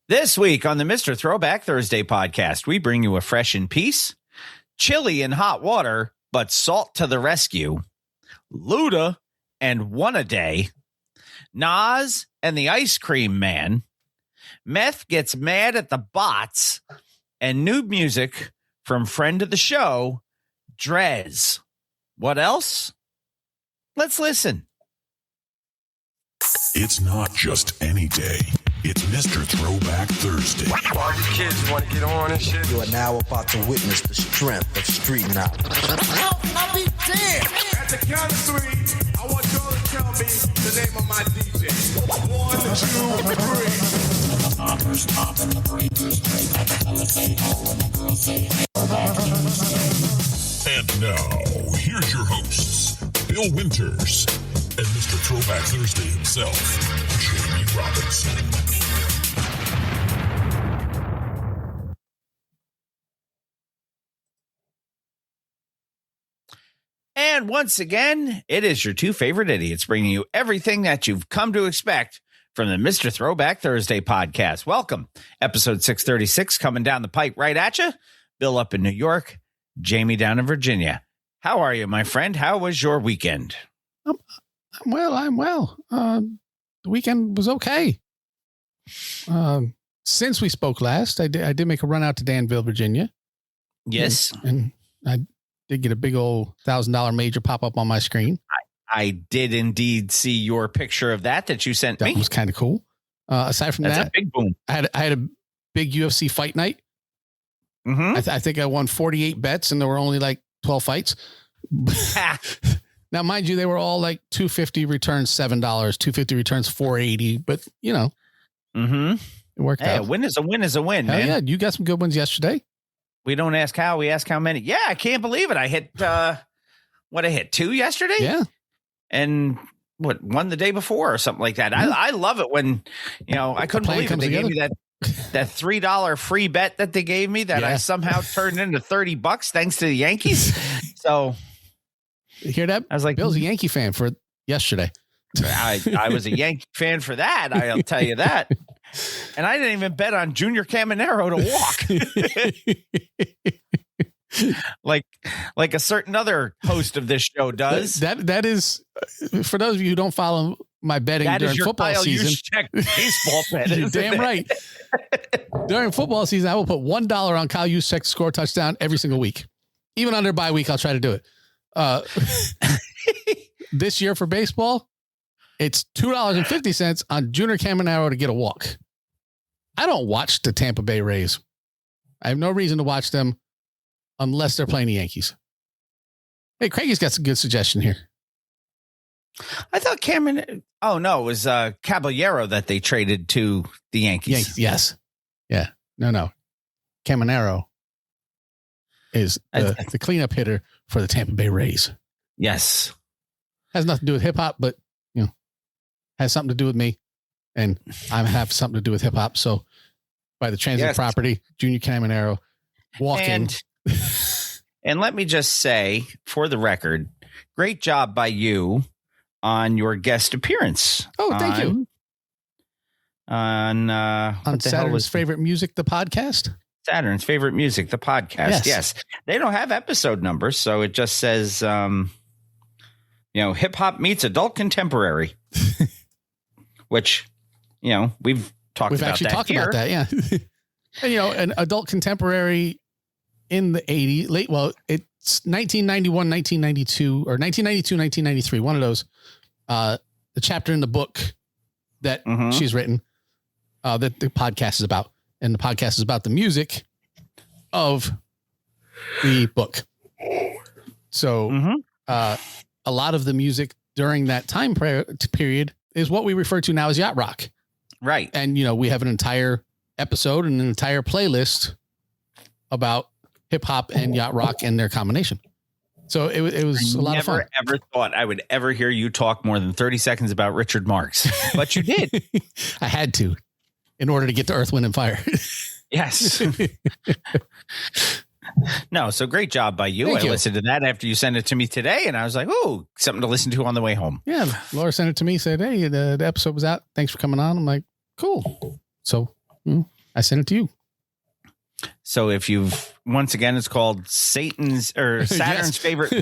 This week on the Mr. Throwback Thursday podcast, we bring you a fresh in peace, chili in hot water, but salt to the rescue, Luda and One A, Nas and the Ice Cream Man, Meth gets mad at the bots, and new music from friend of the show, Dres. What else? Let's listen. It's not just any day. It's Mr. Throwback Thursday. All you kids want to get on and shit. You are now about to witness the strength of street knowledge. I'll be damned. At the count of three, I want y'all to tell me the name of my DJ. 1, 2, 3. And now, here's your hosts, Bill Winters and Mr. Throwback Thursday himself, Jamie Robinson. And once again, it is your two favorite idiots bringing you everything that you've come to expect from the Mr. Throwback Thursday podcast. Welcome. Episode 636 coming down the pike right at you. Bill up in New York, Jamie down in Virginia. How are you, my friend? How was your weekend? I'm well. The weekend was okay. Since we spoke last, I did make a run out to Danville, Virginia. Yes. And I did get a big old $1,000 major pop up on my screen. I did indeed see your picture of that you sent me. That was kind of cool. Aside from That's that, a big boom. I had a big UFC fight night. Mm-hmm. I think I won 48 bets and there were only like 12 fights. Now, mind you, they were all like $250 returns $7, $250 returns $4.80. But you know, it worked out. A win is a win is a win, Hell man. yeah, you got some good ones yesterday. We don't ask how, we ask how many. Yeah, I can't believe it. I hit I hit 2 yesterday. Yeah, and one the day before or something like that. I love it when I couldn't believe it. They gave me that $3 free bet that they gave me that I somehow turned into $30 thanks to the Yankees. So you hear that? I was like, Bill's a Yankee fan for yesterday. I was a Yankee fan for that. I'll tell you that. And I didn't even bet on Junior Caminero to walk. like a certain other host of this show does. That is, for those of you who don't follow my betting during football season. Baseball bet. You're damn right. During football season, I will put $1 on Kyle Juszczyk to score a touchdown every single week. Even under bye week, I'll try to do it. This year for baseball, it's $2.50 on Junior Caminero to get a walk. I don't watch the Tampa Bay Rays. I have no reason to watch them unless they're playing the Yankees. Hey, Craigie's got some good suggestion here. I thought Cameron. Oh no, it was Caballero that they traded to the Yankees. Yes. Yeah. No. Caminero is the cleanup hitter for the Tampa Bay Rays. Yes. Has nothing to do with hip hop, but has something to do with me, and I have something to do with hip hop. So, by the transit property, Junior Caminero walking. And let me just say, for the record, great job by you on your guest appearance. Oh, thank you. On Saturn's Favorite Music, the podcast. Saturn's Favorite Music, the podcast. Yes. They don't have episode numbers, so it just says, hip hop meets adult contemporary, which, we've actually talked about that. Yeah. And, an adult contemporary in the 80s, it's 1991, 1992, or 1992, 1993. One of those, the chapter in the book that she's written, that the podcast is about. And the podcast is about the music of the book. So a lot of the music during that time period is what we refer to now as yacht rock. Right. And, we have an entire episode and an entire playlist about hip hop and yacht rock and their combination. So it was a lot of fun. I never thought I would ever hear you talk more than 30 seconds about Richard Marx, but you did. I had to in order to get to Earth, Wind, and Fire. Yes. No, so great job by you. Thank you. Listened to that after you sent it to me today, and I was like, "Oh, something to listen to on the way home." Yeah, Laura sent it to me. Said, "Hey, the episode was out. Thanks for coming on." I'm like, "Cool." So I sent it to you. So if once again, it's called Saturn's favorite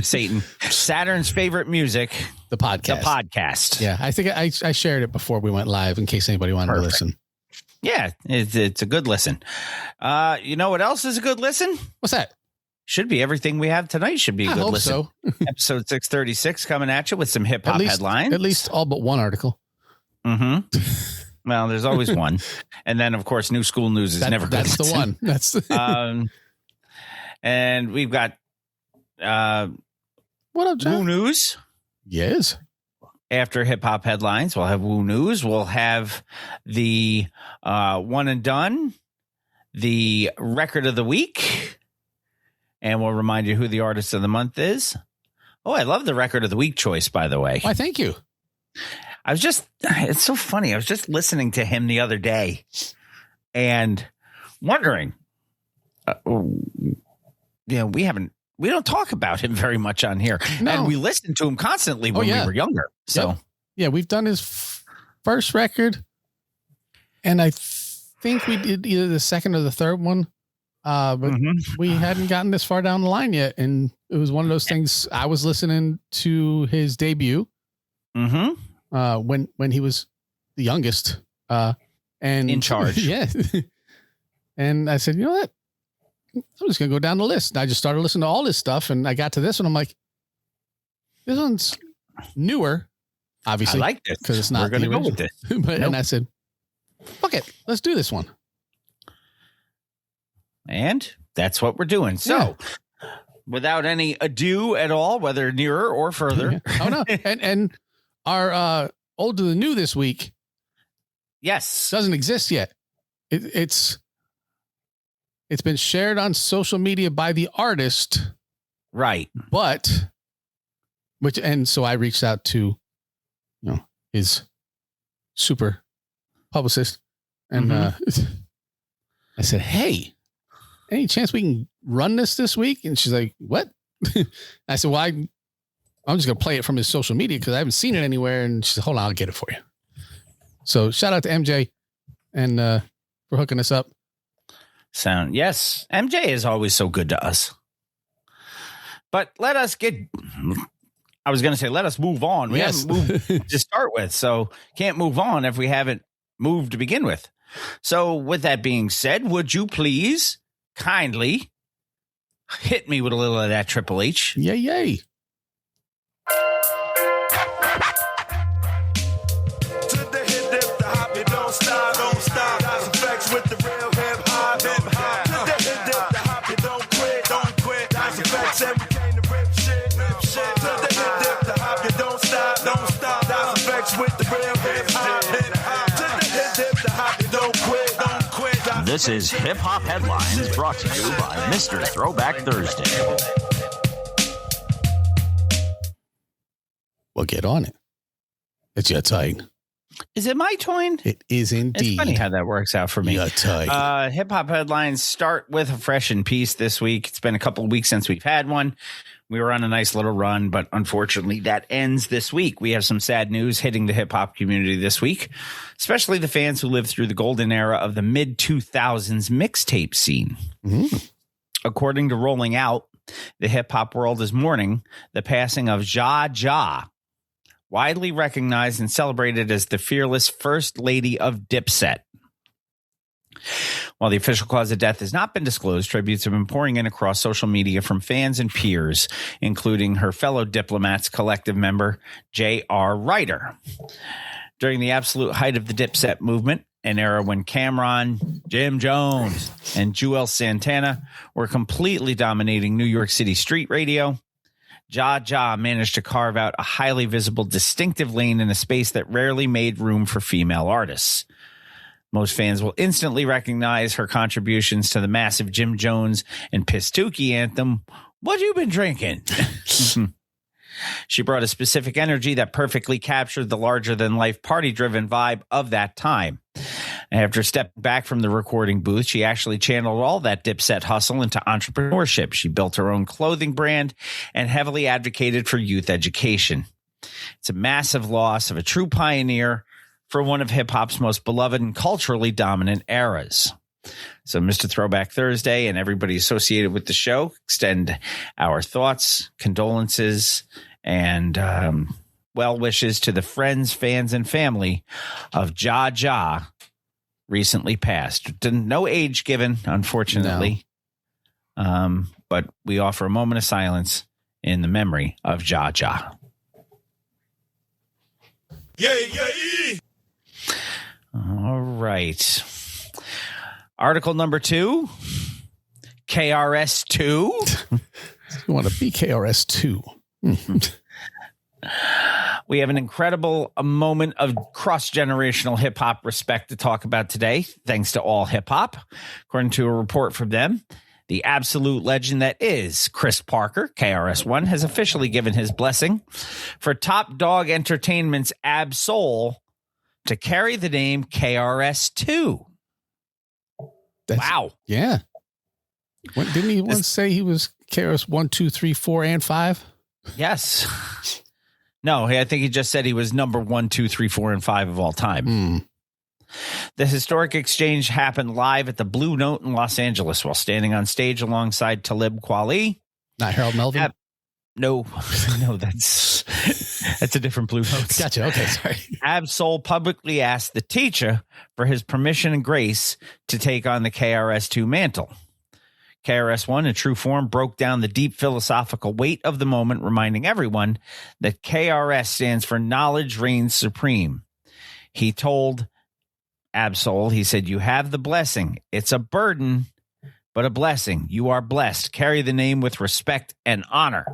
music, the podcast. Yeah. I think I shared it before we went live in case anybody wanted to listen. Yeah. It's a good listen. You know what else is a good listen? What's that? Should be everything we have tonight should be a good listen. So. Episode 636 coming at you with some hip hop headlines. At least all but one article. Mm-hmm. Well, there's always one. And then, of course, New School News is never good. That's the one. That's the and we've got what up, John? Woo News. Yes. After hip hop headlines, we'll have Woo News. We'll have the One and Done, the record of the week, and we'll remind you who the artist of the month is. Oh, I love the record of the week choice, by the way. Why, thank you. It's so funny. I was just listening to him the other day and wondering, we don't talk about him very much on here. No. And we listened to him constantly when we were younger. So, yeah, we've done his first record. And I think we did either the second or the third one. But we hadn't gotten this far down the line yet. And it was one of those things. I was listening to his debut. Mm-hmm. When he was the youngest, and in charge. Yeah. And I said, you know what? I'm just going to go down the list. And I just started listening to all this stuff. And I got to this one. I'm like, this one's newer, obviously. I like this. Because it's not. We're going to go with this. And I said, fuck it. Let's do this one. And that's what we're doing. So without any ado at all, whether nearer or further. Oh, no. And our old to the new this week. Yes. Doesn't exist yet. It's been shared on social media by the artist. Right. So I reached out to, his super publicist and I said, hey, any chance we can run this week? And she's like, what? I said, well, I'm just going to play it from his social media because I haven't seen it anywhere. And she said, hold on, I'll get it for you. So shout out to MJ and for hooking us up. Yes. MJ is always so good to us. But let us move on. We haven't moved to start with. So can't move on if we haven't moved to begin with. So with that being said, would you please kindly hit me with a little of that Triple H? Yay. This is Hip Hop Headlines brought to you by Mr. Throwback Thursday. Well, get on it. It's your time. Is it my turn? It is indeed. It's funny how that works out for me. Your time. Hip Hop Headlines start with a fresh in piece this week. It's been a couple of weeks since we've had one. We were on a nice little run, but unfortunately that ends this week. We have some sad news hitting the hip hop community this week, especially the fans who lived through the golden era of the mid 2000s mixtape scene. According to Rolling Out, the hip hop world is mourning the passing of Ja Ja, widely recognized and celebrated as the fearless first lady of Dipset. While the official cause of death has not been disclosed, tributes have been pouring in across social media from fans and peers, including her fellow Diplomats collective member, J.R. Ryder. During the absolute height of the Dipset movement, an era when Cameron, Jim Jones, and Jewel Santana were completely dominating New York City street radio, Ja Ja managed to carve out a highly visible, distinctive lane in a space that rarely made room for female artists. Most fans will instantly recognize her contributions to the massive Jim Jones and Pistookie anthem, "What You Been Drinking?" She brought a specific energy that perfectly captured the larger-than-life party-driven vibe of that time. After stepping back from the recording booth, she actually channeled all that Dipset hustle into entrepreneurship. She built her own clothing brand and heavily advocated for youth education. It's a massive loss of a true pioneer for one of hip-hop's most beloved and culturally dominant eras. So, Mr. Throwback Thursday and everybody associated with the show extend our thoughts, condolences, and well wishes to the friends, fans, and family of Ja Ja, recently passed. No age given, unfortunately. No. But we offer a moment of silence in the memory of Ja Ja. Yay, yay! All right. Article number 2, KRS-Two. You want to be KRS-Two. We have an incredible moment of cross-generational hip-hop respect to talk about today, thanks to All Hip Hop. According to a report from them, the absolute legend that is Chris Parker, KRS-One, has officially given his blessing for Top Dog Entertainment's Ab Soul to carry the name KRS-Two. Wow. Yeah. Didn't he once say he was KRS 1, 2, 3, 4, and 5? Yes. No, I think he just said he was number 1, 2, 3, 4, and 5 of all time. The historic exchange happened live at the Blue Note in Los Angeles while standing on stage alongside Talib Kweli. Not Harold Melvin? No, that's a different Blue Note. Gotcha. Okay, sorry. Ab-Soul publicly asked the teacher for his permission and grace to take on the KRS-Two mantle. KRS-One, in true form, broke down the deep philosophical weight of the moment, reminding everyone that KRS stands for knowledge reigns supreme. He told Ab-Soul, he said, "You have the blessing. It's a burden, but a blessing. You are blessed. Carry the name with respect and honor."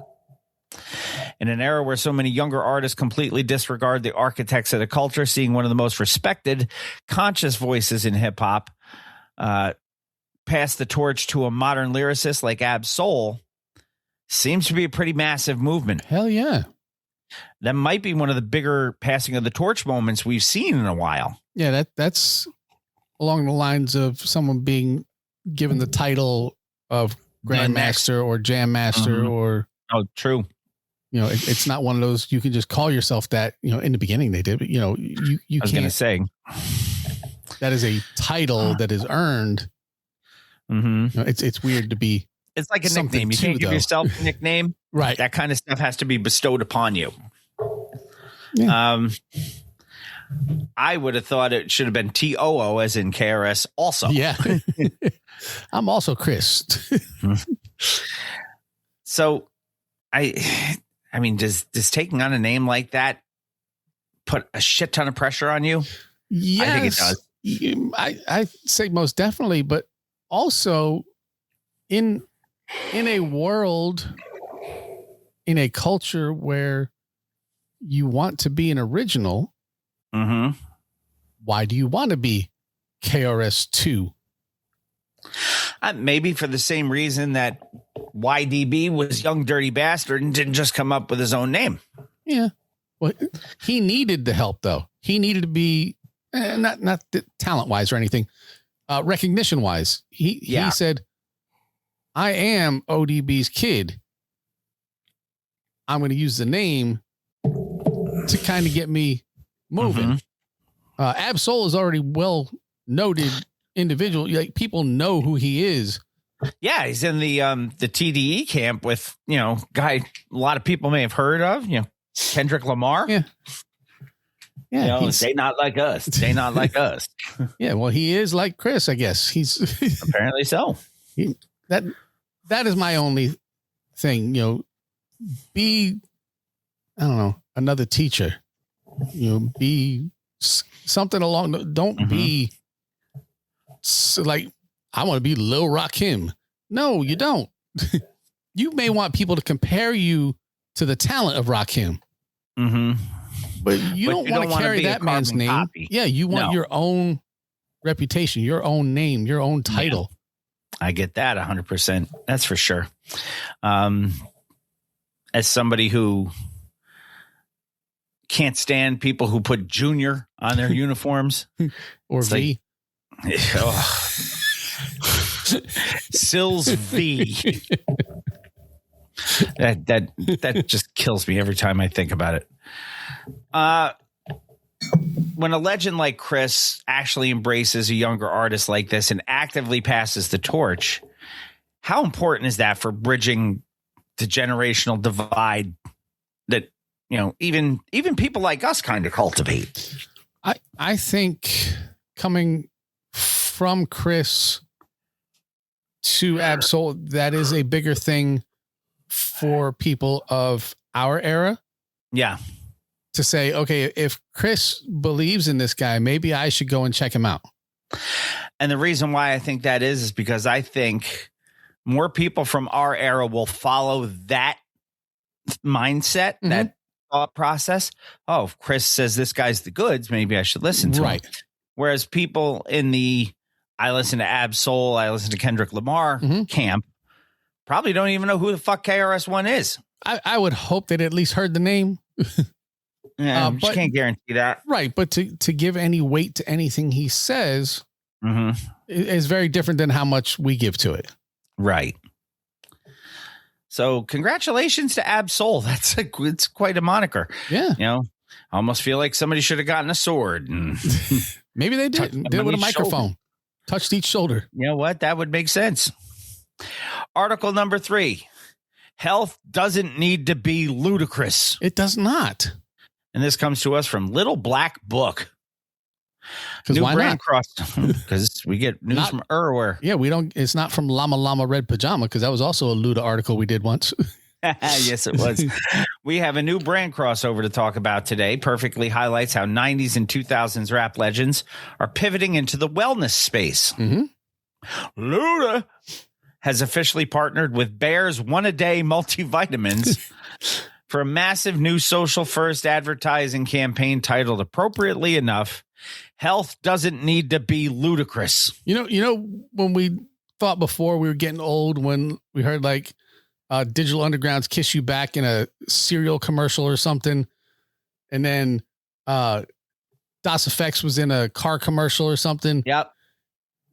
In an era where so many younger artists completely disregard the architects of the culture, seeing one of the most respected, conscious voices in hip-hop pass the torch to a modern lyricist like Ab-Soul seems to be a pretty massive movement. Hell yeah. That might be one of the bigger passing of the torch moments we've seen in a while. Yeah, that's along the lines of someone being given the title of Grandmaster or Jam Master or... Oh, true. You know, it's not one of those you can just call yourself that. You know, in the beginning they did, but you know, you I was can't. Gonna say that is a title that is earned. You know, it's weird to be. It's like a nickname. You can't give yourself a nickname, right? That kind of stuff has to be bestowed upon you. Yeah. I would have thought it should have been TOO, as in KRS. Also, yeah. I'm also Chris. So, I mean, does taking on a name like that put a shit ton of pressure on you? Yes, I think it does. I say most definitely, but also in a world, in a culture where you want to be an original, why do you want to be KRS-Two? Maybe for the same reason that YDB was Young Dirty Bastard and didn't just come up with his own name. Yeah. Well, he needed the help, though. He needed to be not talent wise or anything, recognition wise. He said, "I am ODB's kid. I'm going to use the name to kind of get me moving." Ab-Soul is already well noted individual. Like, people know who he is. Yeah, he's in the TDE camp with, you know, guy a lot of people may have heard of, you know, Kendrick Lamar. Yeah. Yeah. You know, they not like us. They not like us. Yeah, well, he is like Chris, I guess. He's apparently so. That is my only thing, you know, be, I don't know, another teacher, you know, be something along the, don't be like, I want to be Lil Rakim. No, you don't. You may want people to compare you to the talent of Rakim. But you don't want to carry that man's name. Copy. Yeah, you want your own reputation, your own name, your own title. Yeah, I get that 100%. That's for sure. As somebody who can't stand people who put Junior on their uniforms or V. Sills V. That just kills me every time I think about it. when a legend like Chris actually embraces a younger artist like this and actively passes the torch, how important is that for bridging the generational divide that, even people like us kind of cultivate? I think coming from Chris to Ab-Soul, that is a bigger thing for people of our era. Yeah. To say, okay, if Chris believes in this guy, maybe I should go and check him out. And the reason why I think that is because I think more people from our era will follow that mindset, that thought process. Oh, if Chris says this guy's the goods, maybe I should listen to him. Whereas people in I listen to Ab-Soul, I listen to Kendrick Lamar camp, probably don't even know who the fuck KRS-One is. I would hope they'd at least heard the name. Yeah, but can't guarantee that. Right. But to give any weight to anything he says is very different than how much we give to it. Right. So congratulations to Ab-Soul. It's quite a moniker. Yeah. I almost feel like somebody should have gotten a sword. And maybe they did. Did it with a microphone. Shoulder. Touched each shoulder. You know what? That would make sense. Article number 3. Health doesn't need to be ludicrous. It does not. And this comes to us from Little Black Book. Because why brand not? Cross, because we get news from everywhere. Yeah, we don't. It's not from Llama Llama Red Pajama, because that was also a Luda article we did once. Yes, it was. We have a new brand crossover to talk about today. Perfectly highlights how 90s and 2000s rap legends are pivoting into the wellness space. Luda has officially partnered with Bare's One A Day multivitamins for a massive new social first advertising campaign titled, appropriately enough, Health Doesn't Need to Be Ludicrous. When we thought before we were getting old, when we heard like Digital Underground's Kiss You Back in a cereal commercial or something, and then Das Effects was in a car commercial or something. Yep.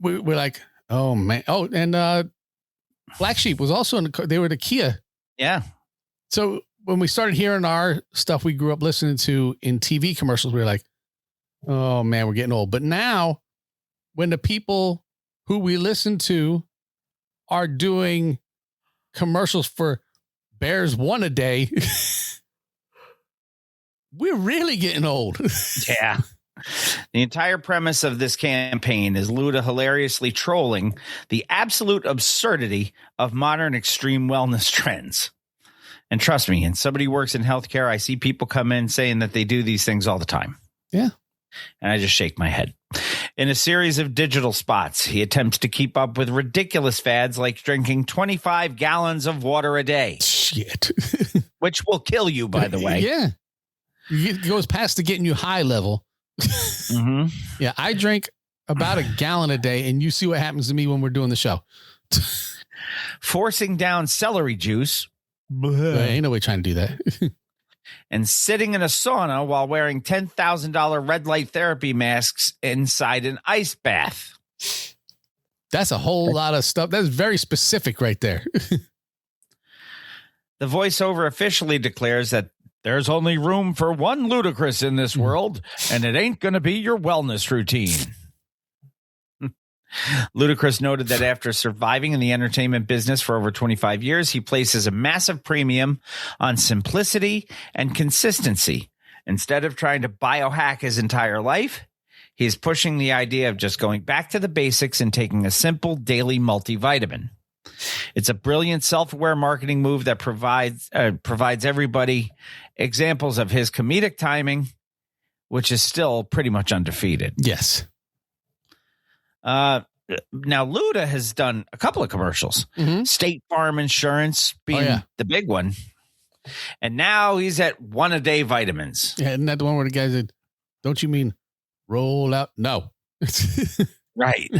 We're like, oh man. Oh, and Black Sheep was also they were the Kia. Yeah. So when we started hearing our stuff we grew up listening to in TV commercials, we were like, oh man, we're getting old. But now when the people who we listen to are doing commercials for Bears One A Day, we're really getting old. Yeah. The entire premise of this campaign is Luda hilariously trolling the absolute absurdity of modern extreme wellness trends. And trust me, and somebody who works in healthcare, I see people come in saying that they do these things all the time. Yeah. And I just shake my head. In a series of digital spots, he attempts to keep up with ridiculous fads like drinking 25 gallons of water a day. Shit. Which will kill you, by the way. Yeah. It goes past the getting you high level. Yeah, I drink about a gallon a day, and you see what happens to me when we're doing the show. Forcing down celery juice. Ain't no way trying to do that. And sitting in a sauna while wearing $10,000 red light therapy masks inside an ice bath. That's a whole lot of stuff. That's very specific right there. The voiceover officially declares that there's only room for one ludicrous in this world, and it ain't going to be your wellness routine. Ludacris noted that after surviving in the entertainment business for over 25 years, he places a massive premium on simplicity and consistency. Instead of trying to biohack his entire life, he's pushing the idea of just going back to the basics and taking a simple daily multivitamin. It's a brilliant self-aware marketing move that provides everybody examples of his comedic timing, which is still pretty much undefeated. Yes. Now, Luda has done a couple of commercials. State Farm Insurance being the big one. And now he's at One A Day vitamins. Yeah, isn't that the one where the guy said, don't you mean roll out? No. Right.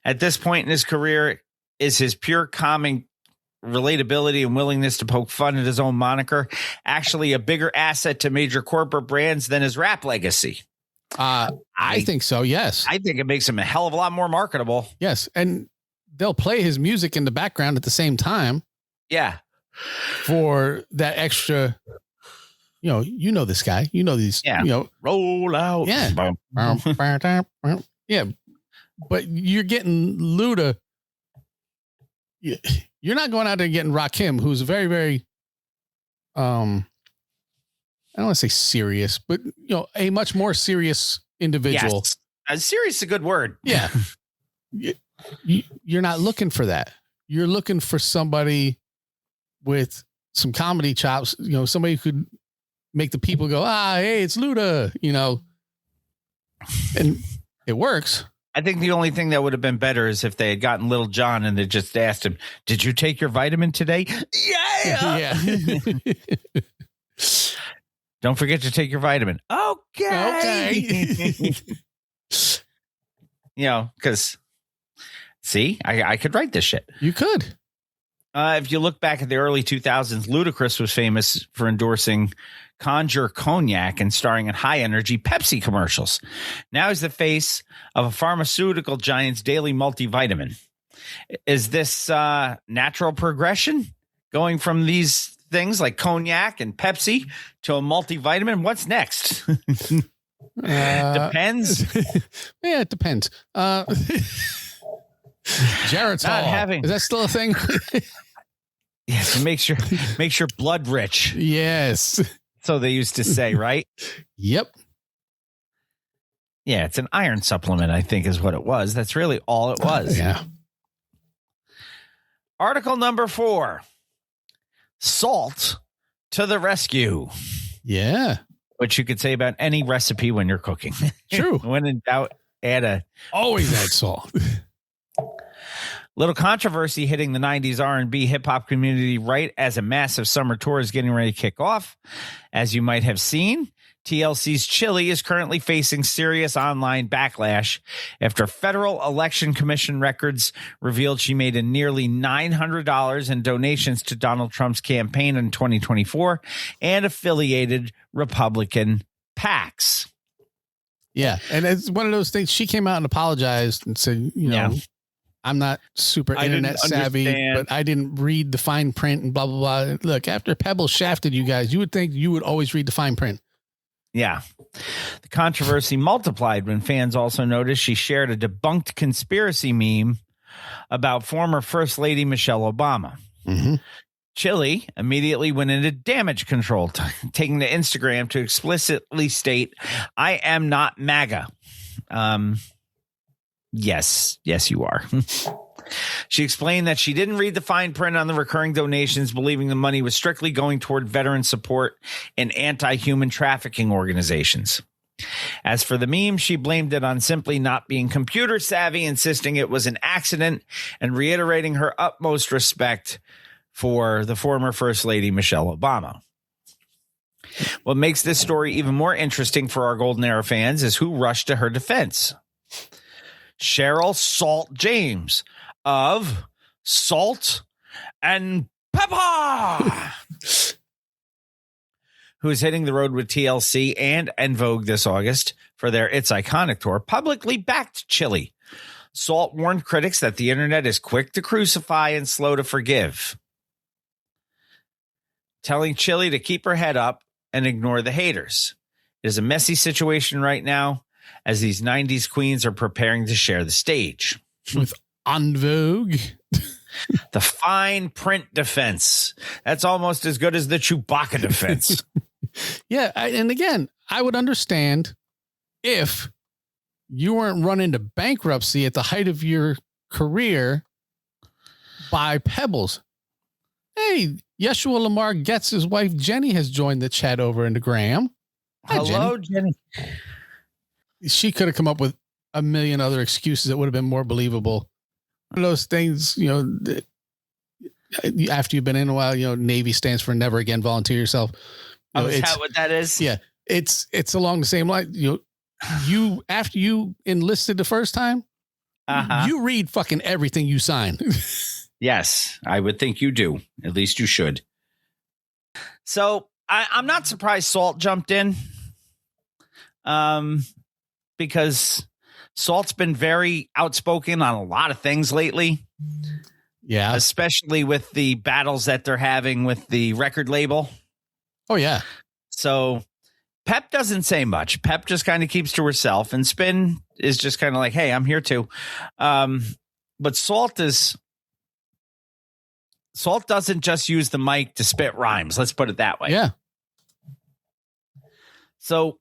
At this point in his career, is his pure calming relatability and willingness to poke fun at his own moniker actually a bigger asset to major corporate brands than his rap legacy? I think so. Yes. I think it makes him a hell of a lot more marketable. Yes. And they'll play his music in the background at the same time. Yeah. For that extra, you know this guy, you know these, roll out. Yeah. Yeah. But you're getting Luda. You're not going out there and getting Rakim, who's very, very, I don't want to say serious, but a much more serious individual. Yes. Serious is a good word. Yeah. You're not looking for that. You're looking for somebody with some comedy chops, somebody who could make the people go, hey, it's Luda, and it works. I think the only thing that would have been better is if they had gotten Little John and they just asked him, did you take your vitamin today? Yeah. Don't forget to take your vitamin. Okay. Because see, I could write this shit. You could. If you look back at the early 2000s, Ludacris was famous for endorsing Conjure Cognac and starring in high-energy Pepsi commercials. Now he's the face of a pharmaceutical giant's daily multivitamin. Is this natural progression? Going from these things like cognac and Pepsi to a multivitamin? What's next? Depends. Yeah, it depends. Geritol. Is that still a thing? Yes, it makes your blood rich. Yes. So they used to say, right? Yep. Yeah, it's an iron supplement, I think is what it was. That's really all it was. Yeah. Article number 4. Salt to the rescue. Yeah. Which you could say about any recipe when you're cooking. True. When in doubt, always add salt. Little controversy hitting the 90s R&B hip-hop community right as a massive summer tour is getting ready to kick off. As you might have seen, TLC's Chilli is currently facing serious online backlash after Federal Election Commission records revealed she made a nearly $900 in donations to Donald Trump's campaign in 2024 and affiliated Republican PACs. Yeah, and it's one of those things. She came out and apologized and said, I'm not super internet savvy, but I didn't read the fine print and blah, blah, blah. Look, after Pebble shafted you guys, you would think you would always read the fine print. Yeah. The controversy multiplied when fans also noticed she shared a debunked conspiracy meme about former First Lady Michelle Obama. Mm-hmm. Chilli immediately went into damage control, taking to Instagram to explicitly state, I am not MAGA. Yes, you are. She explained that she didn't read the fine print on the recurring donations, believing the money was strictly going toward veteran support and anti-human trafficking organizations. As for the meme, she blamed it on simply not being computer savvy, insisting it was an accident and reiterating her utmost respect for the former First Lady Michelle Obama. What makes this story even more interesting for our Golden Era fans is who rushed to her defense. Cheryl Salt James of Salt and Pepper, who is hitting the road with TLC and En Vogue this August for their It's Iconic tour, publicly backed Chilli. Salt warned critics that the internet is quick to crucify and slow to forgive, telling Chilli to keep her head up and ignore the haters. It is a messy situation right now, as these 90s queens are preparing to share the stage. With En Vogue. The fine print defense. That's almost as good as the Chewbacca defense. Yeah. And again, I would understand if you weren't run into bankruptcy at the height of your career by Pebbles. Hey, Yeshua Lamar Gets his wife Jenny has joined the chat over into Graham. Hi, hello, Jenny. She could have come up with a million other excuses that would have been more believable. One of those things, after you've been in a while, Navy stands for never again volunteer yourself. Is that what that is? Yeah. It's along the same line. You after you enlisted the first time, you read fucking everything you sign. Yes, I would think you do. At least you should. So I'm not surprised Salt jumped in. Because Salt's been very outspoken on a lot of things lately. Yeah. Especially with the battles that they're having with the record label. Oh, yeah. So Pep doesn't say much. Pep just kind of keeps to herself, and Spin is just kind of like, hey, I'm here too. But Salt doesn't just use the mic to spit rhymes. Let's put it that way. Yeah. So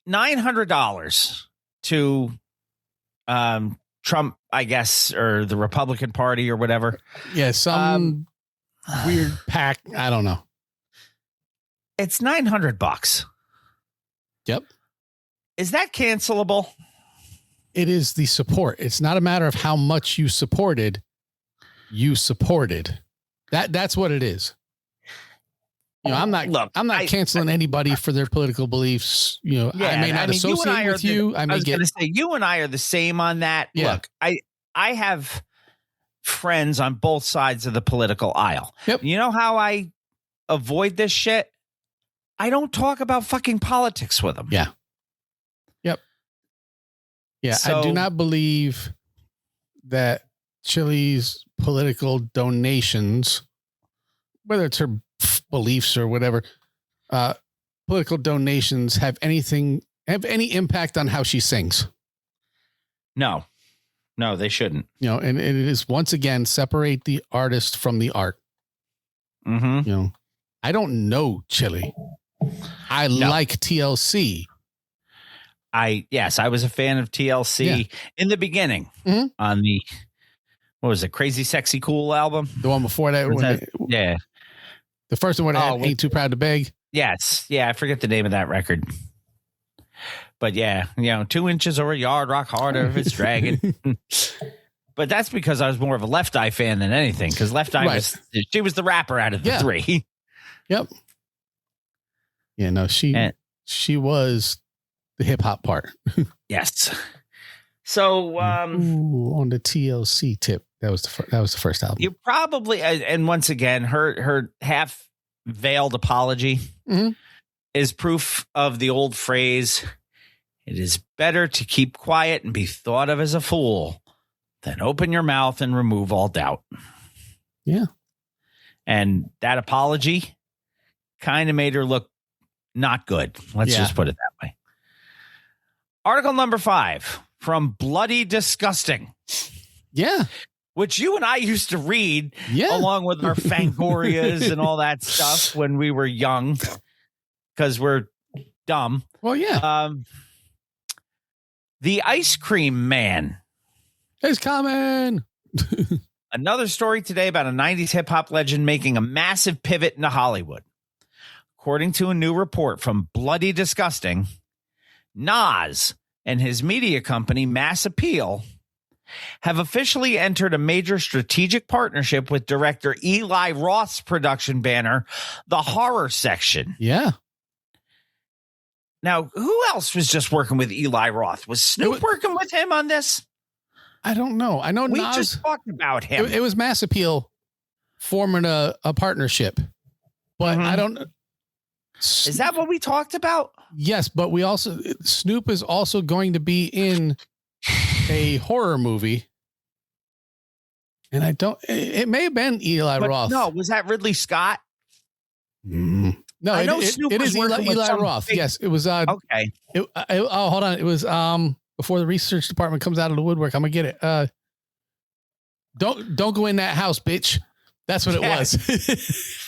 $900 to Trump, I guess, or the Republican Party or whatever. Yeah, some weird pack. I don't know. It's $900. Yep. Is that cancelable? It is the support. It's not a matter of how much you supported. You supported. That's what it is. You know, I'm not canceling anybody for their political beliefs. You know, I may not associate with you. I was going to say you and I are the same on that. Yeah. Look, I have friends on both sides of the political aisle. Yep. You know how I avoid this shit? I don't talk about fucking politics with them. Yeah. Yep. Yeah. So, I do not believe that Chilli's political donations, whether it's her beliefs or whatever, political donations have any impact on how she sings. No, they shouldn't. You know, and it is once again separate the artist from the art. Mm-hmm. You know, I don't know Chilli. I like TLC. I was a fan of TLC in the beginning on the, what was it, Crazy Sexy Cool album? The one before that. Yeah. The first one Ain't Too Proud to Beg. Yes. Yeah. I forget the name of that record. But yeah, 2 inches or a yard, rock harder if it's dragging. But that's because I was more of a Left Eye fan than anything. Because Left Eye she was the rapper out of the three. Yep. Yeah, no, she was the hip hop part. Yes. So on the TLC tip, that was the first album. You probably, and once again, her half veiled apology is proof of the old phrase, it is better to keep quiet and be thought of as a fool than open your mouth and remove all doubt. Yeah. And that apology kind of made her look not good. Let's just put it that way. Article number 5 from Bloody Disgusting. Yeah. Which you and I used to read along with our Fangorias and all that stuff when we were young because we're dumb. Well, yeah. The Ice Cream Man is coming. Another story today about a 90s hip hop legend making a massive pivot into Hollywood. According to a new report from Bloody Disgusting, Nas and his media company, Mass Appeal, have officially entered a major strategic partnership with director Eli Roth's production banner, The Horror Section. Yeah. Now, who else was just working with Eli Roth? Was Snoop working with him on this? I don't know. I know we Nas just talked about him. It was Mass Appeal forming a partnership, but I don't. Is that what we talked about? Yes, but Snoop is also going to be in a horror movie. And it may have been Eli Roth. No, was that Ridley Scott? No, I know Snoop it was is working with Eli some Roth. big- Yes, it was. Okay. Hold on. It was before the research department comes out of the woodwork. I'm gonna get it. Don't go in that house, bitch. That's what it was.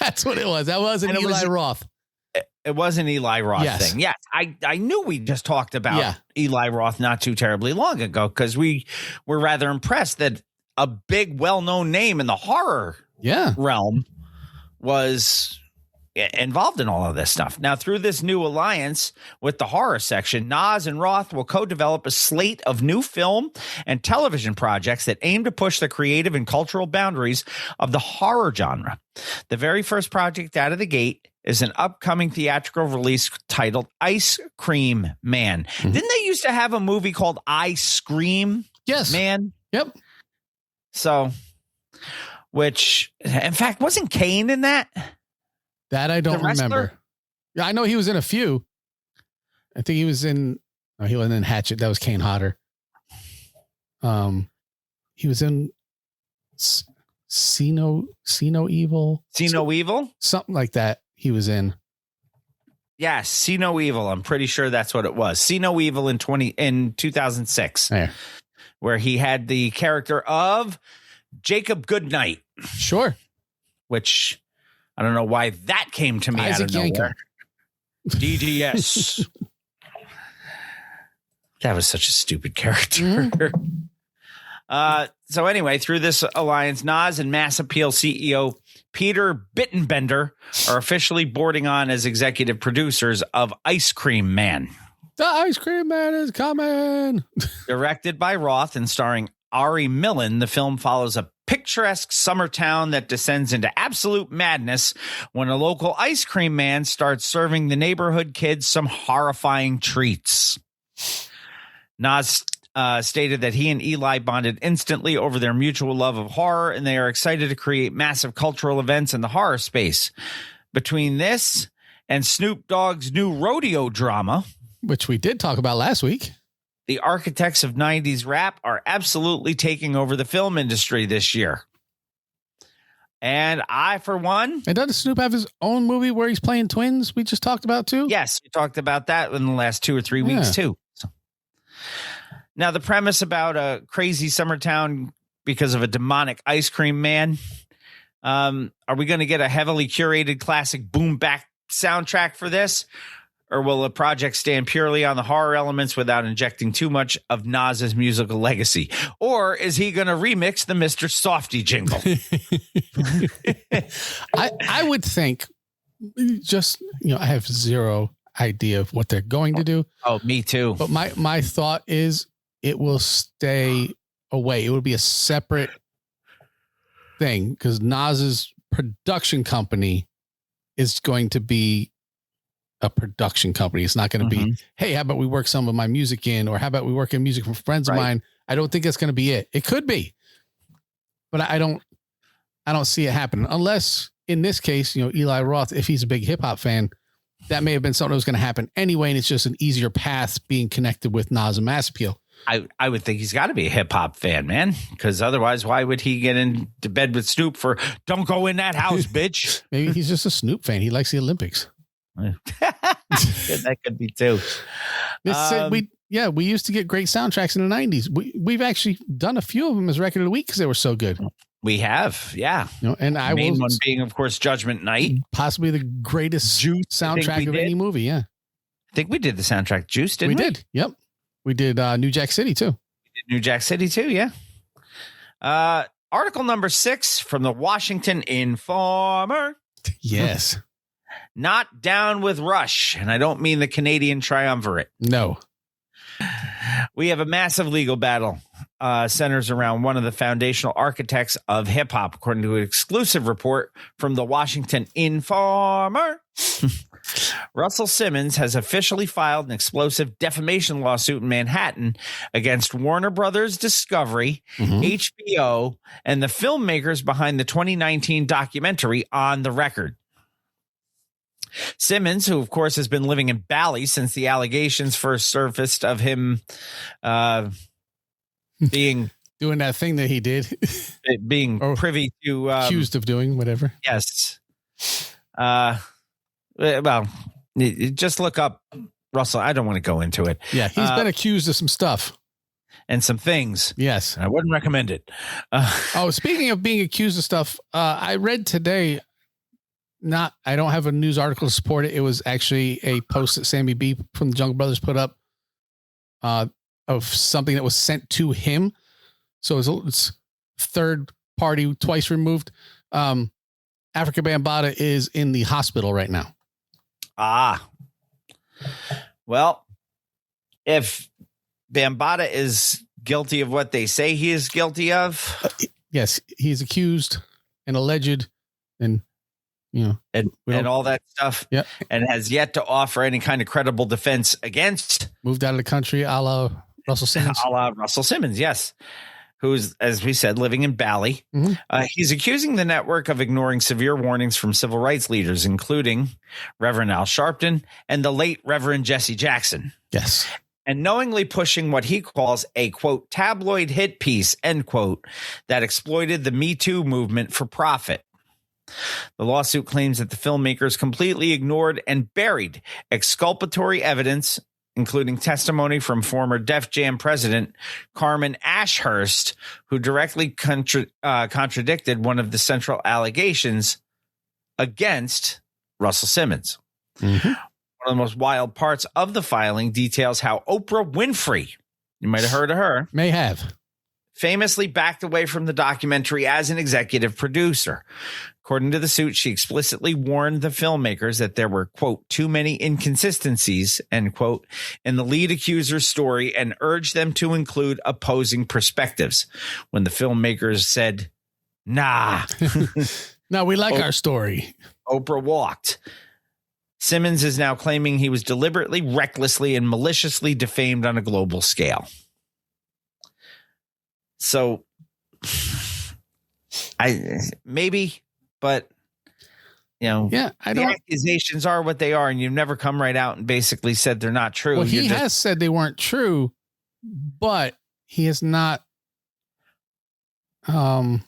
That's what it was. That wasn't Eli Roth. It was an Eli Roth thing. Yes, I knew we just talked about Eli Roth not too terribly long ago because we were rather impressed that a big, well-known name in the horror realm was involved in all of this stuff. Now, through this new alliance with the Horror Section, Nas and Roth will co-develop a slate of new film and television projects that aim to push the creative and cultural boundaries of the horror genre. The very first project out of the gate is an upcoming theatrical release titled Ice Cream Man. Didn't they used to have a movie called I Scream Man? Yep. So, which, in fact, wasn't Kane in that? That I don't remember. Yeah, I know he was in a few. I think he was in. No, he wasn't in Hatchet. That was Kane Hodder. He was in See No Evil. See No Evil? Something like that. he was in. Yes, See No Evil. I'm pretty sure that's what it was. See No Evil in 2006, There. where he had the character of Jacob Goodnight, Sure. which I don't know why that came to me Isaac out of nowhere. DDS. That was such a stupid character. So anyway, through this alliance, Nas and Mass Appeal CEO Peter Bittenbender are officially boarding on as executive producers of Ice Cream Man. The Ice Cream Man is coming. Directed by Roth and starring Ari Millen, the film follows a picturesque summer town that descends into absolute madness when a local ice cream man starts serving the neighborhood kids some horrifying treats. Nas stated that he and Eli bonded instantly over their mutual love of horror, and they are excited to create massive cultural events in the horror space. Between this and Snoop Dogg's new rodeo drama, which we did talk about last week, the architects of 90s rap are absolutely taking over the film industry this year. And I, for one... And doesn't Snoop have his own movie where he's playing twins we just talked about, too? Yes, we talked about that in the last 2 or 3 weeks, too. So. Now, the premise about a crazy summer town because of a demonic ice cream man. Are we going to get a heavily curated classic boom bap soundtrack for this? Or will the project stand purely on the horror elements without injecting too much of Nas's musical legacy? Or is he going to remix the Mr. Softy jingle? I would think just, I have zero idea of what they're going to do. Oh, me too. But my thought is it will stay away. It would be a separate thing because Nas's production company is going to be a production company. It's not going to be, hey, how about we work some of my music in, or how about we work in music from friends of mine? I don't think that's going to be it. It could be, but I don't see it happening unless in this case, Eli Roth, if he's a big hip hop fan, that may have been something that was going to happen anyway. And it's just an easier path being connected with Nas and Mass Appeal. I would think he's got to be a hip hop fan, man, because otherwise, why would he get into bed with Snoop for "Don't go in that house, bitch"? Maybe he's just a Snoop fan. He likes the Olympics. That could be too. We used to get great soundtracks in the 90s. We've actually done a few of them as record of the week because they were so good. We have, yeah. And the main one being, of course, Judgment Night, possibly the greatest soundtrack of any movie. Yeah, I think we did the soundtrack Juice, didn't we? We did. Yep. We did New Jack City too. New Jack City too, yeah. Article number 6 from the Washington Informer. Yes. Not down with Rush, and I don't mean the Canadian triumvirate. No. We have a massive legal battle centers around one of the foundational architects of hip hop, according to an exclusive report from the Washington Informer. Russell Simmons has officially filed an explosive defamation lawsuit in Manhattan against Warner Brothers Discovery, HBO, and the filmmakers behind the 2019 documentary On the Record. Simmons, who of course has been living in Bali since the allegations first surfaced of him being doing that thing that he did, being privy to accused of doing whatever. Yes. Well, just look up Russell. I don't want to go into it. Yeah, he's been accused of some stuff and some things. Yes, I wouldn't recommend it. Speaking of being accused of stuff, I read today. I don't have a news article to support it. It was actually a post that Sammy B from the Jungle Brothers put up of something that was sent to him. So it's third party, twice removed. Africa Bambaataa is in the hospital right now. Well, if Bambaataa is guilty of what they say he is guilty of. Yes, he's accused and alleged and and all that stuff. Yep. And has yet to offer any kind of credible defense against. Moved out of the country, a la Russell Simmons. A la Russell Simmons, yes. Who's, as we said, living in Bali. He's accusing the network of ignoring severe warnings from civil rights leaders, including Reverend Al Sharpton and the late Reverend Jesse Jackson. Yes. And knowingly pushing what he calls a, quote, tabloid hit piece, end quote, that exploited the Me Too movement for profit. The lawsuit claims that the filmmakers completely ignored and buried exculpatory evidence, including testimony from former Def Jam president Carmen Ashurst, who directly contradicted one of the central allegations against Russell Simmons. Mm-hmm. One of the most wild parts of the filing details how Oprah Winfrey, you might have heard of her, may have, famously backed away from the documentary as an executive producer. According to the suit, she explicitly warned the filmmakers that there were, quote, too many inconsistencies, end quote, in the lead accuser's story and urged them to include opposing perspectives. When the filmmakers said, nah. No, we like our story. Oprah walked. Simmons is now claiming he was deliberately, recklessly, and maliciously defamed on a global scale. So, but, you know, yeah, the accusations are what they are, and you've never come right out and basically said they're not true. Well, he has said they weren't true, but he has not. You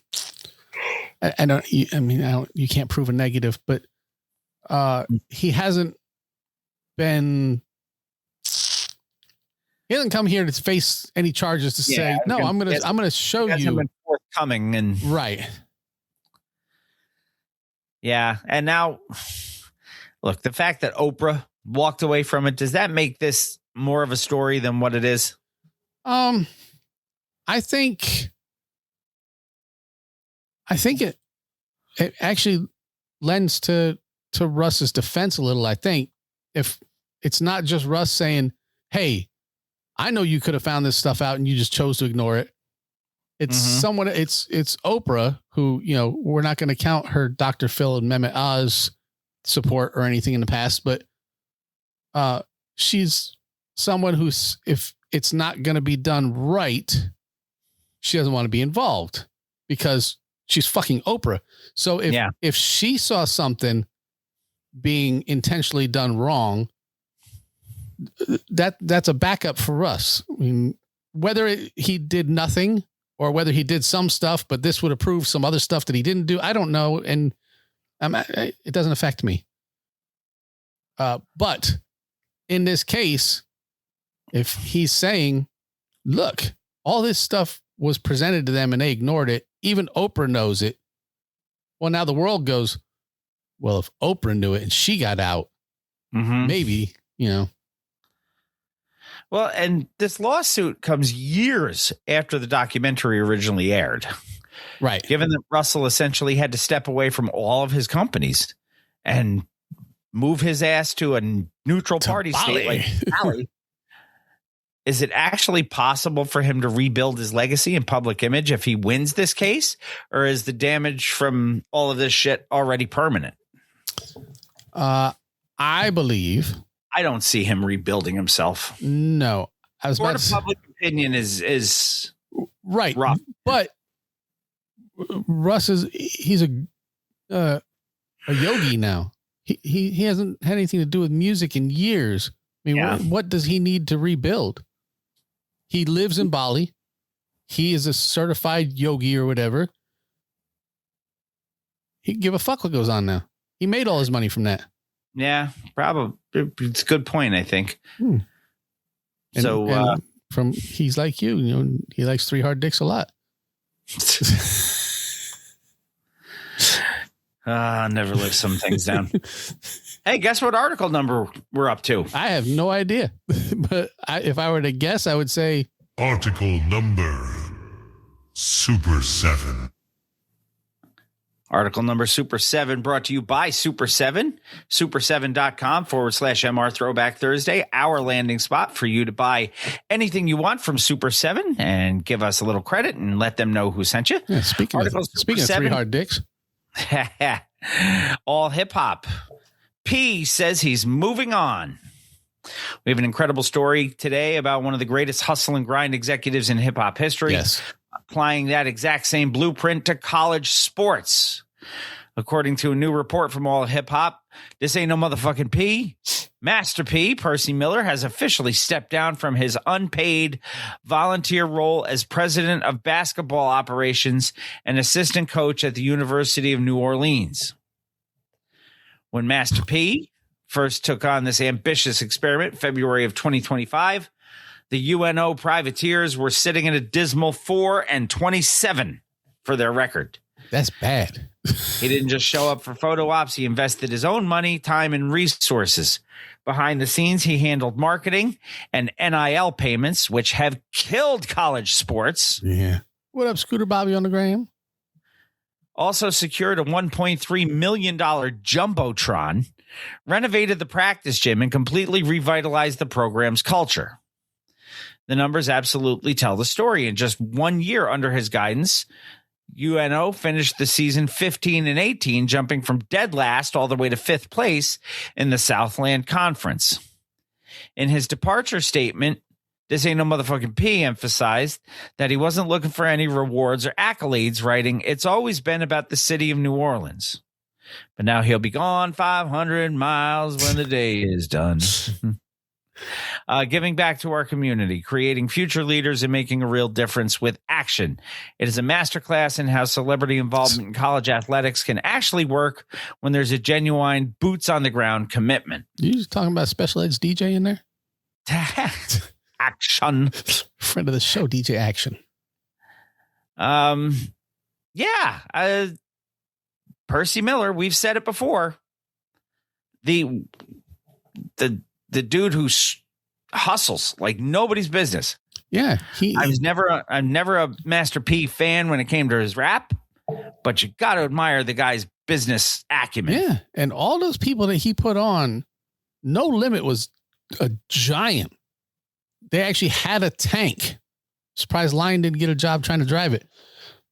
can't prove a negative, but he hasn't been. He hasn't come here to face any charges to say, no, I'm gonna show you. Been forthcoming and right. Yeah. And now, look, the fact that Oprah walked away from it, does that make this more of a story than what it is? I think it actually lends to Russ's defense a little. I think if it's not just Russ saying, hey, I know you could have found this stuff out and you just chose to ignore it. It's someone, it's Oprah who, you know, we're not going to count her Dr. Phil and Mehmet Oz support or anything in the past, but she's someone who's, if it's not going to be done right, she doesn't want to be involved because she's fucking Oprah. So if she saw something being intentionally done wrong, that's a backup for us. I mean, whether he did nothing or whether he did some stuff, but this would approve some other stuff that he didn't do, I don't know. And it doesn't affect me. But in this case, if he's saying, look, all this stuff was presented to them and they ignored it, even Oprah knows it. Well, now the world goes, well, if Oprah knew it and she got out, maybe, you know. Well, and this lawsuit comes years after the documentary originally aired. Right. Given that Russell essentially had to step away from all of his companies and move his ass to a neutral party state like Bali, is it actually possible for him to rebuild his legacy and public image if he wins this case? Or is the damage from all of this shit already permanent? I believe... I don't see him rebuilding himself. No, I was about to say, public opinion is right, rough. But Russ he's a yogi now. He hasn't had anything to do with music in years. I mean, what does he need to rebuild? He lives in Bali. He is a certified yogi or whatever. He give a fuck what goes on now. He made all his money from that. Yeah, probably. It's a good point, I think. And from he's like you know, he likes 3 hard dicks a lot. Never live some things down. Hey, guess what article number we're up to? I have no idea, but if I were to guess, I would say article number Super 7. Article number Super 7 brought to you by Super 7, super7.com/MR Throwback Thursday, our landing spot for you to buy anything you want from Super 7 and give us a little credit and let them know who sent you. Yeah, speaking of 3 hard dicks. All hip hop. P says he's moving on. We have an incredible story today about one of the greatest hustle and grind executives in hip hop history. Yes. Applying that exact same blueprint to college sports. According to a new report from All Hip Hop, this ain't no motherfucking P. Master P, Percy Miller, has officially stepped down from his unpaid volunteer role as president of basketball operations and assistant coach at the University of New Orleans. When Master P first took on this ambitious experiment in February of 2025, the UNO Privateers were sitting at a dismal 4-27 for their record. That's bad. He didn't just show up for photo ops. He invested his own money, time, and resources. Behind the scenes, he handled marketing and NIL payments, which have killed college sports. Yeah. What up, Scooter Bobby on the gram? Also secured a $1.3 million Jumbotron, renovated the practice gym, and completely revitalized the program's culture. The numbers absolutely tell the story. In just 1 year under his guidance, UNO finished the season 15-18, jumping from dead last all the way to 5th place in the Southland Conference. In his departure statement, this ain't no motherfucking P emphasized that he wasn't looking for any rewards or accolades, writing, "It's always been about the city of New Orleans. But now he'll be gone 500 miles when the day is done." Giving back to our community, creating future leaders, and making a real difference with action. It is a masterclass in how celebrity involvement in college athletics can actually work when there's a genuine boots on the ground commitment. You just talking about special eds DJ in there? Action. Friend of the show, DJ Action. Yeah. Percy Miller, we've said it before. The dude who hustles like nobody's business. Yeah, I'm never a Master P fan when it came to his rap, but you got to admire the guy's business acumen. Yeah, and all those people that he put on, No Limit was a giant. They actually had a tank. Surprised Lion didn't get a job trying to drive it.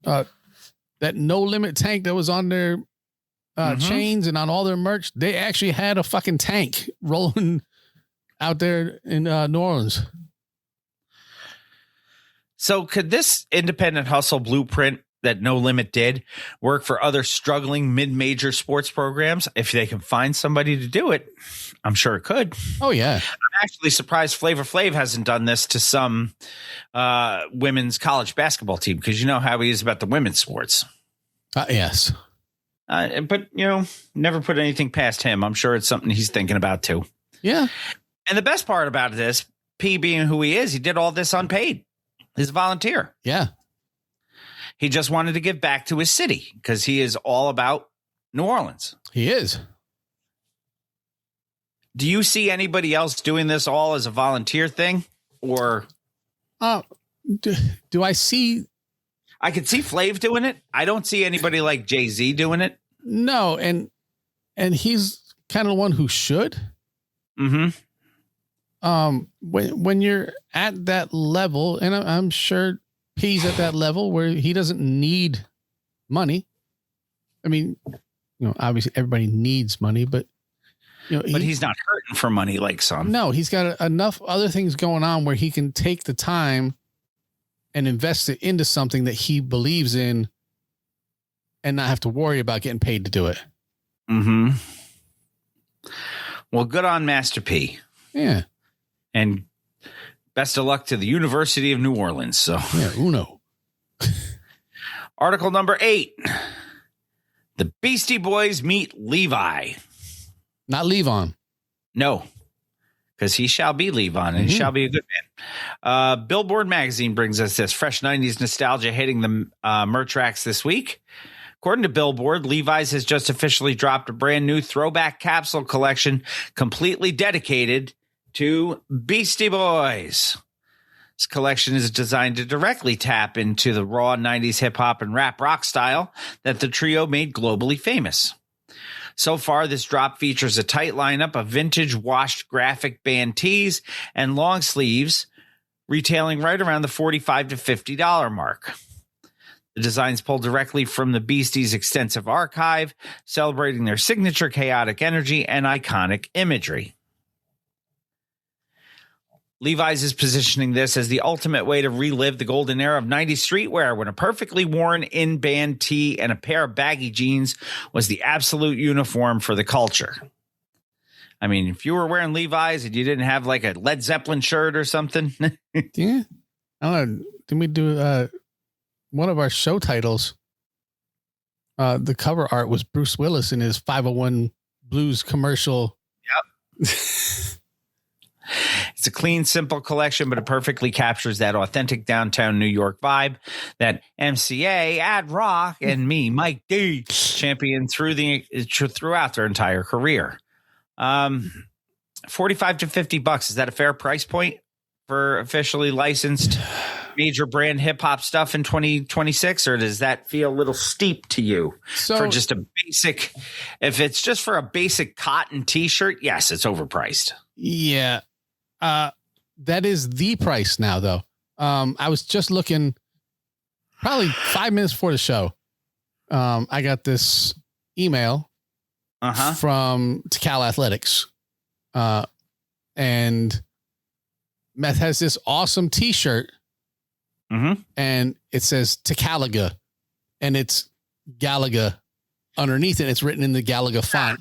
That No Limit tank that was on their chains and on all their merch, they actually had a fucking tank rolling out there in New Orleans. So could this independent hustle blueprint that No Limit did work for other struggling mid-major sports programs? If they can find somebody to do it, I'm sure it could. Oh, yeah. I'm actually surprised Flavor Flav hasn't done this to some women's college basketball team, because you know how he is about the women's sports. Yes. But, never put anything past him. I'm sure it's something he's thinking about, too. Yeah. And the best part about this, P being who he is, he did all this unpaid. He's a volunteer. Yeah. He just wanted to give back to his city because he is all about New Orleans. He is. Do you see anybody else doing this all as a volunteer thing? Or do I see? I could see Flav doing it. I don't see anybody like Jay-Z doing it. No, and he's kind of the one who should. Mm-hmm. When you're at that level, and I'm sure P's at that level where he doesn't need money. I mean, obviously everybody needs money, but but he's not hurting for money like some. No, he's got enough other things going on where he can take the time and invest it into something that he believes in and not have to worry about getting paid to do it. Mm-hmm. Well, good on Master P. Yeah. And best of luck to the University of New Orleans. So yeah, Uno. Article number 8. The Beastie Boys meet Levi. Not Levon. No, because he shall be Levon, and he shall be a good man. Billboard magazine brings us this fresh 90s nostalgia hitting the merch racks this week. According to Billboard, Levi's has just officially dropped a brand new throwback capsule collection completely dedicated to Beastie Boys. This collection is designed to directly tap into the raw 90s hip hop and rap rock style that the trio made globally famous. So far, this drop features a tight lineup of vintage washed graphic band tees and long sleeves, retailing right around the $45 to $50 mark. The designs pull directly from the Beasties' extensive archive, celebrating their signature chaotic energy and iconic imagery. Levi's is positioning this as the ultimate way to relive the golden era of 90s streetwear when a perfectly worn in-band tee and a pair of baggy jeans was the absolute uniform for the culture. I mean, if you were wearing Levi's and you didn't have like a Led Zeppelin shirt or something. Yeah. I don't know. Didn't we do one of our show titles? The cover art was Bruce Willis in his 501 Blues commercial. Yep. It's a clean, simple collection, but it perfectly captures that authentic downtown New York vibe that MCA, Ad Rock, and me, Mike D, championed throughout their entire career. $45 to $50. Is that a fair price point for officially licensed major brand hip hop stuff in 2026, or does that feel a little steep to you for just a basic? If it's just for a basic cotton T-shirt, yes, it's overpriced. Yeah. That is the price now, though. I was just looking probably 5 minutes before the show. I got this email from Cal Athletics. And Meth has this awesome T-shirt. And it says Tacalaga, and it's Galaga underneath it. It's written in the Galaga font.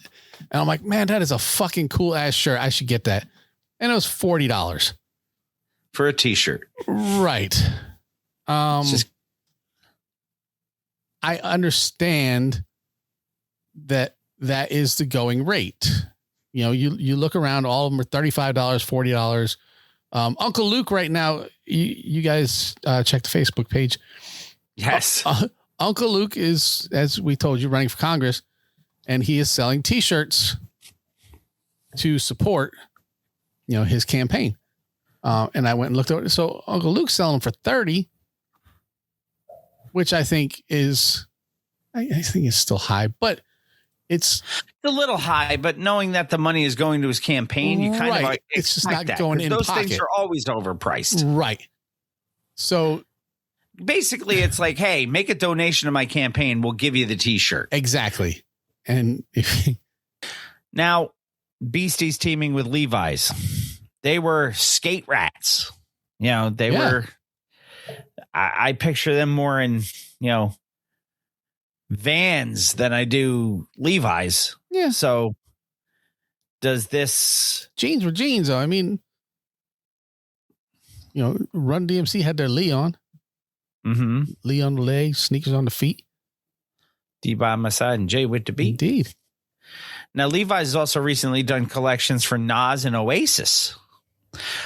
And I'm like, man, that is a fucking cool ass shirt. I should get that. And it was $40 for a T-shirt. Right. I understand that is the going rate. You know, you look around, all of them are $35, $40. Uncle Luke right now, you guys check the Facebook page. Yes. Uncle Luke is, as we told you, running for Congress, and he is selling T-shirts to support, his campaign. And I went and looked over. So Uncle Luke's selling them for $30, which I think is still high, but it's a little high. But knowing that the money is going to his campaign, you kind of it's just not going in those pocket. Things are always overpriced, right? So basically, it's like, hey, make a donation to my campaign. We'll give you the T-shirt. Exactly. And now, Beasties teaming with Levi's. They were skate rats. They were. I picture them more in Vans than I do Levi's. Yeah. So does this jeans were jeans though? I mean, Run DMC had their Lee on. Lee on the legs, sneakers on the feet. D by my side and Jay with the beat. Indeed. Now Levi's has also recently done collections for Nas and Oasis.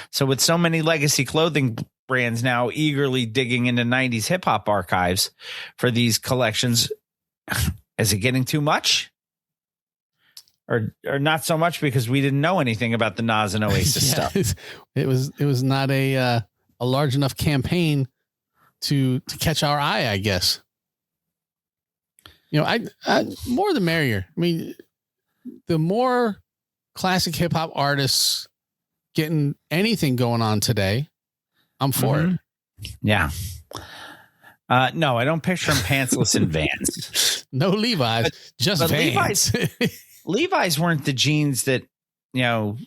So with so many legacy clothing brands now eagerly digging into 90s hip hop archives for these collections, is it getting too much? Or not so much because we didn't know anything about the Nas and Oasis stuff. It was not a large enough campaign to catch our eye, I guess. I more the merrier. I mean, the more classic hip hop artists getting anything going on today, I'm for it. Yeah. No, I don't picture them pantsless in Vans. No Levi's, just Vans. Levi's weren't the jeans that, the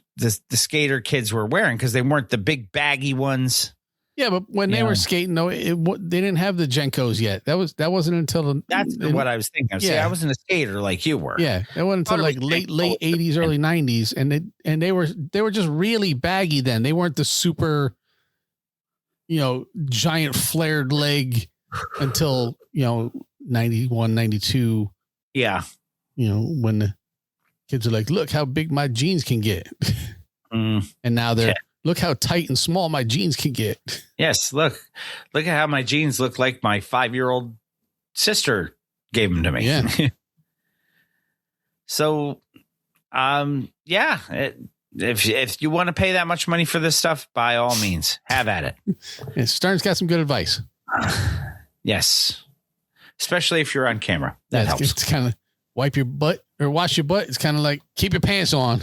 skater kids were wearing because they weren't the big baggy ones. Yeah, but when they were skating, though, they didn't have the Jenkos yet. That wasn't until that's what I was thinking. See, I wasn't a skater like you were. Yeah, it wasn't until like late 80s, early 90s, and they were just really baggy then. They weren't the super, giant flared leg until 91, 92. Yeah, when the kids are like, look how big my jeans can get, and now they're. Yeah. Look how tight and small my jeans can get. Yes, look at how my jeans look like my 5-year-old sister gave them to me. Yeah. So, if you want to pay that much money for this stuff, by all means, have at it. And Stern's got some good advice. Yes, especially if you're on camera. That helps. It's kind of wipe your butt or wash your butt. It's kind of like keep your pants on.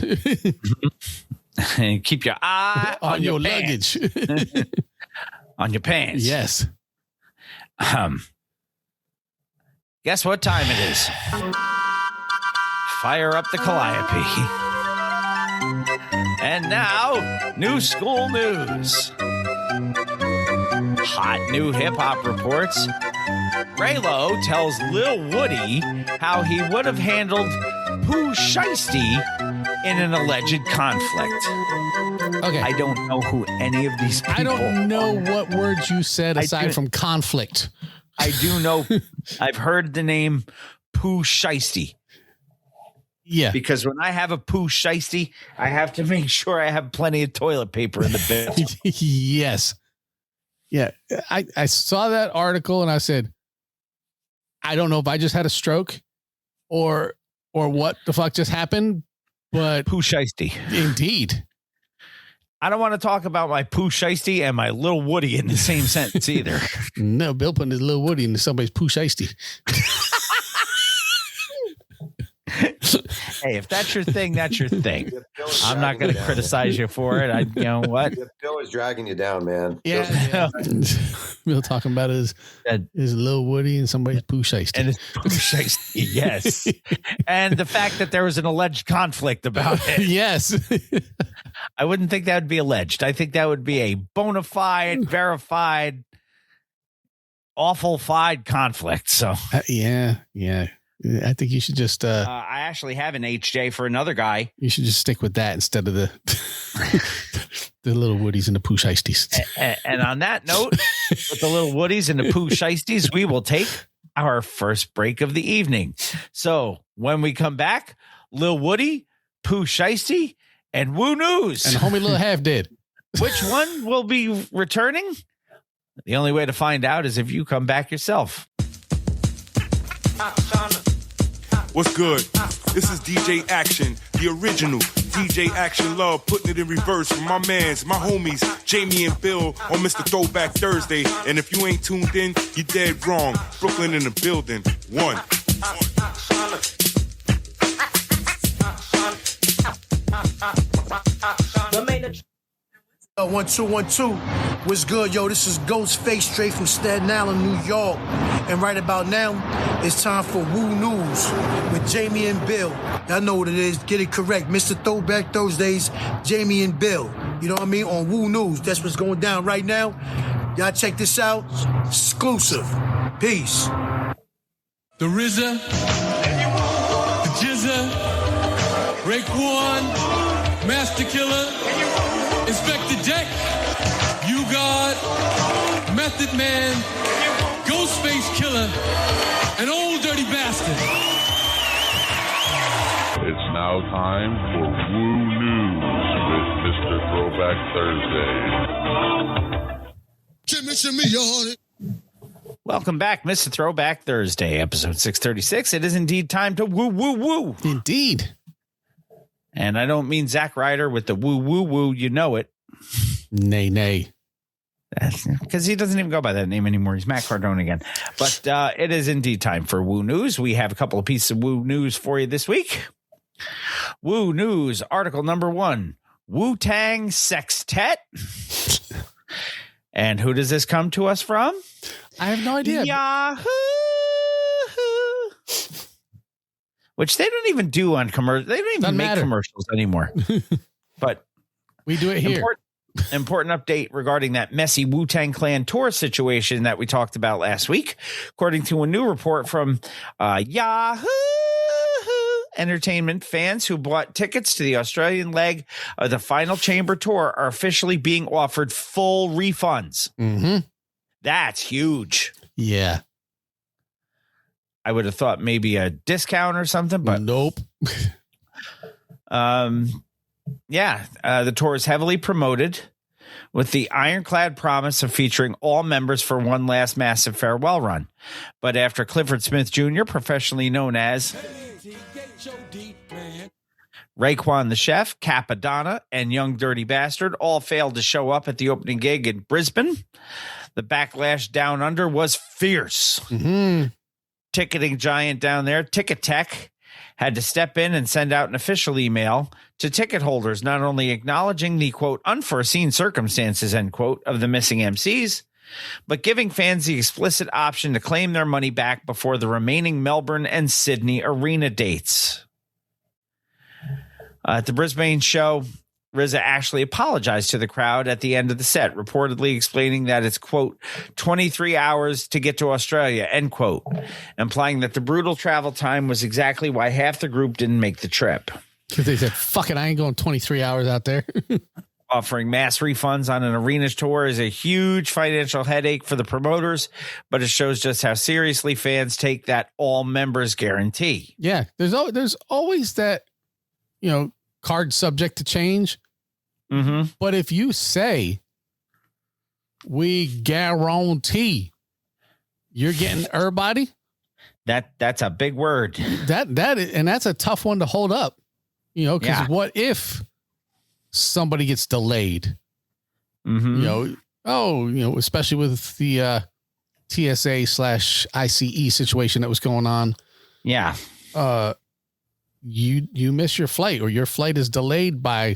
And keep your eye on your luggage. On your pants. Yes. Guess what time it is? Fire up the calliope. And now, new school news. Hot new hip-hop reports. Raylo tells Lil Woody how he would have handled Pooh Shiesty in an alleged conflict. Okay. I don't know who any of these people I don't know what words you said aside from conflict. I do know. I've heard the name Pooh Shiesty. Yeah. Because when I have a Pooh Shiesty, I have to make sure I have plenty of toilet paper in the bin. Yes. Yeah. I saw that article and I said, I don't know if I just had a stroke or what the fuck just happened, but Pooh Shiesty. Indeed. I don't want to talk about my Pooh Shiesty and my Little Woody in the same sentence either. No, Bill putting his Little Woody into somebody's Pooh Shiesty. Hey, if that's your thing, that's your thing. I'm not going to criticize you for it. You know what? Bill is dragging you down, man. Yeah. Bill talking about his Little Woody and somebody's Pooh Shiesty. And his Pooh Shiesty, yes. And the fact that there was an alleged conflict about it. Yes. I wouldn't think that would be alleged. I think that would be a bona fide, verified, awful-fied conflict. So, yeah. I think you should just. I actually have an HJ for another guy. You should just stick with that instead of the Little Woodies and the Pooh Shiesties. And on that note, with the Little Woodies and the Pooh Shiesties, we will take our first break of the evening. So when we come back, Lil Woody, Pooh Shiesty, and Woo News. And homie Lil Half Dead. Which one will be returning? The only way to find out is if you come back yourself. What's good? This is DJ Action, the original DJ Action Love, putting it in reverse for my mans, my homies, Jamie and Bill on Mr. Throwback Thursday. And if you ain't tuned in, you dead wrong. Brooklyn in the building. One. 1 2 1 2. What's good, yo? This is Ghostface straight from Staten Island, New York. And right about now, it's time for Woo News with Jamie and Bill. Y'all know what it is. Get it correct. Mr. Throwback Thursdays, Jamie and Bill. You know what I mean? On Woo News. That's what's going down right now. Y'all check this out. Exclusive. Peace. The RZA, the Jizza, Raekwon, Master Killer, Inspector Deck, You God, Method Man, Ghostface Killer, and Old Dirty Bastard. It's now time for Woo News with Mr. Throwback Thursday. Shimmy on it. Welcome back, Mr. Throwback Thursday, episode 636. It is indeed time to woo, woo, woo. Indeed. And I don't mean Zack Ryder with the woo, woo, woo. You know it. Nay. Because he doesn't even go by that name anymore. He's Matt Cardone again. But it is indeed time for Woo News. We have a couple of pieces of Woo News for you this week. Woo News, article number 1, Wu-Tang Sextet. And who does this come to us from? I have no idea. Yahoo! Which they don't even do on commercials. They don't even make commercials anymore. But we do it here. Important update regarding that messy Wu-Tang Clan tour situation that we talked about last week. According to a new report from Yahoo Entertainment, fans who bought tickets to the Australian leg of the Final Chamber tour are officially being offered full refunds. Mm-hmm. That's huge. Yeah. I would have thought maybe a discount or something, but nope. The tour is heavily promoted with the ironclad promise of featuring all members for one last massive farewell run. But after Clifford Smith Jr., professionally known as Raekwon the Chef, Capadonna, and Young Dirty Bastard all failed to show up at the opening gig in Brisbane, the backlash down under was fierce. Mm-hmm. Ticketing giant down there, Ticketek, had to step in and send out an official email to ticket holders, not only acknowledging the, quote, unforeseen circumstances, end quote, of the missing MCs, but giving fans the explicit option to claim their money back before the remaining Melbourne and Sydney arena dates. At the Brisbane show, RZA actually apologized to the crowd at the end of the set, reportedly explaining that it's, quote, 23 hours to get to Australia, end quote, implying that the brutal travel time was exactly why half the group didn't make the trip. Because they said, fuck it, I ain't going 23 hours out there. Offering mass refunds on an arena tour is a huge financial headache for the promoters, but it shows just how seriously fans take that all members guarantee. Yeah, there's always that, card subject to change. Mm-hmm. But if you say we guarantee you're getting everybody, that's a big word. That's a tough one to hold up. Because what if somebody gets delayed? Mm-hmm. Especially with the TSA/ICE situation that was going on. Yeah. You miss your flight, or your flight is delayed by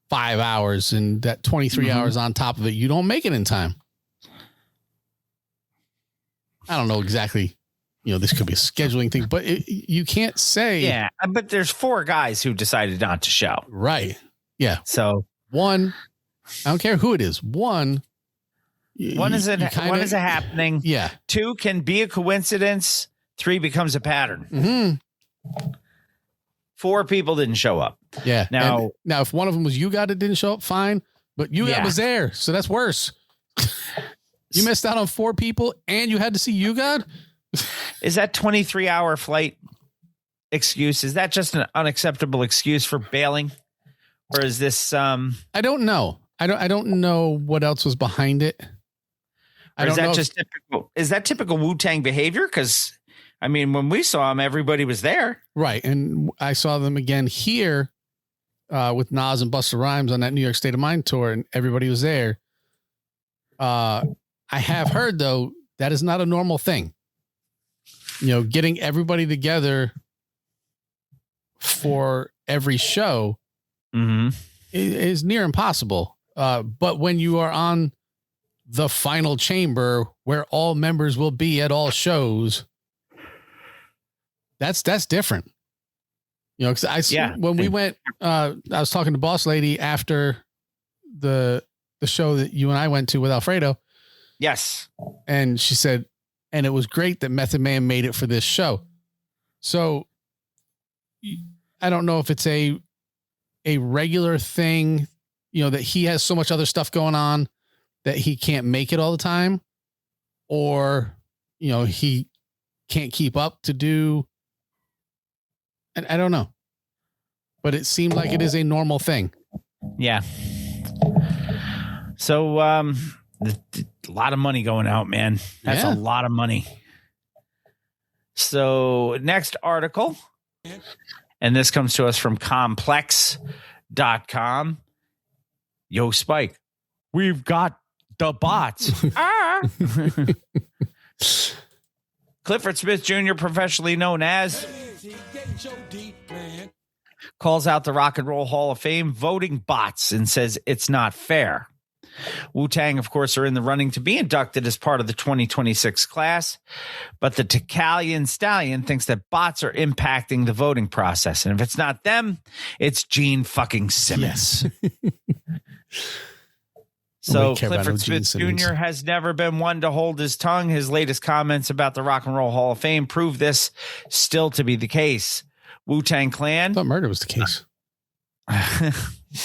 5 hours, and that 23 hours on top of it, you don't make it in time. I don't know exactly. This could be a scheduling thing, but you can't say. Yeah, but there's 4 guys who decided not to show. Right. Yeah. So one, I don't care who it is. One is it happening? Yeah. 2 can be a coincidence. 3 becomes a pattern. Mm-hmm. 4 people didn't show up. Yeah. Now, if one of them was you got that didn't show up, fine. But you got was there, so that's worse. You missed out on 4 people, and you had to see you got. Is that 23-hour flight excuse? Is that just an unacceptable excuse for bailing, or is this? I don't know. I don't know what else was behind it. Is that typical Wu-Tang behavior? Because when we saw him, everybody was there, right? And I saw them again here with Nas and Busta Rhymes on that New York State of Mind tour, and everybody was there. I have heard though that is not a normal thing. Getting everybody together for every show is near impossible. But when you are on the final chamber where all members will be at all shows, that's different. Because when we went, I was talking to Boss Lady after the show that you and I went to with Alfredo. Yes. And she said, and it was great that Method Man made it for this show. So I don't know if it's a regular thing, that he has so much other stuff going on that he can't make it all the time, or, he can't keep up to do. And I don't know, but it seemed like it is a normal thing. Yeah. So, a lot of money going out, man. That's a lot of money. So next article, and this comes to us from complex.com. Yo, Spike, we've got the bots. Clifford Smith Jr., professionally known as, calls out the Rock and Roll Hall of Fame voting bots and says it's not fair. Wu-Tang, of course, are in the running to be inducted as part of the 2026 class, but the Tecalian Stallion thinks that bots are impacting the voting process. And if it's not them, it's Gene fucking Simmons. Yes. So Clifford Smith Jr. has never been one to hold his tongue. His latest comments about the Rock and Roll Hall of Fame prove this still to be the case. Wu-Tang Clan. I thought murder was the case.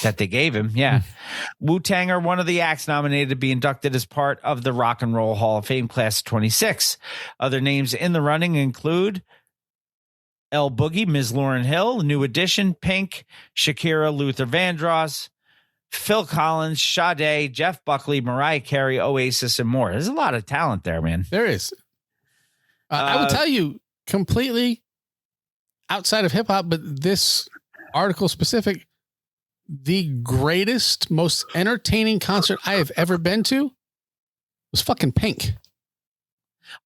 That they gave him, yeah. Wu-Tang are one of the acts nominated to be inducted as part of the Rock and Roll Hall of Fame class of 26. Other names in the running include L Boogie, Ms. Lauryn Hill, New Edition, Pink, Shakira, Luther Vandross, Phil Collins, Sade, Jeff Buckley, Mariah Carey, Oasis, and more. There's a lot of talent there, man. There is. I will tell you, completely outside of hip hop, but this article specific, the greatest, most entertaining concert I have ever been to was fucking Pink.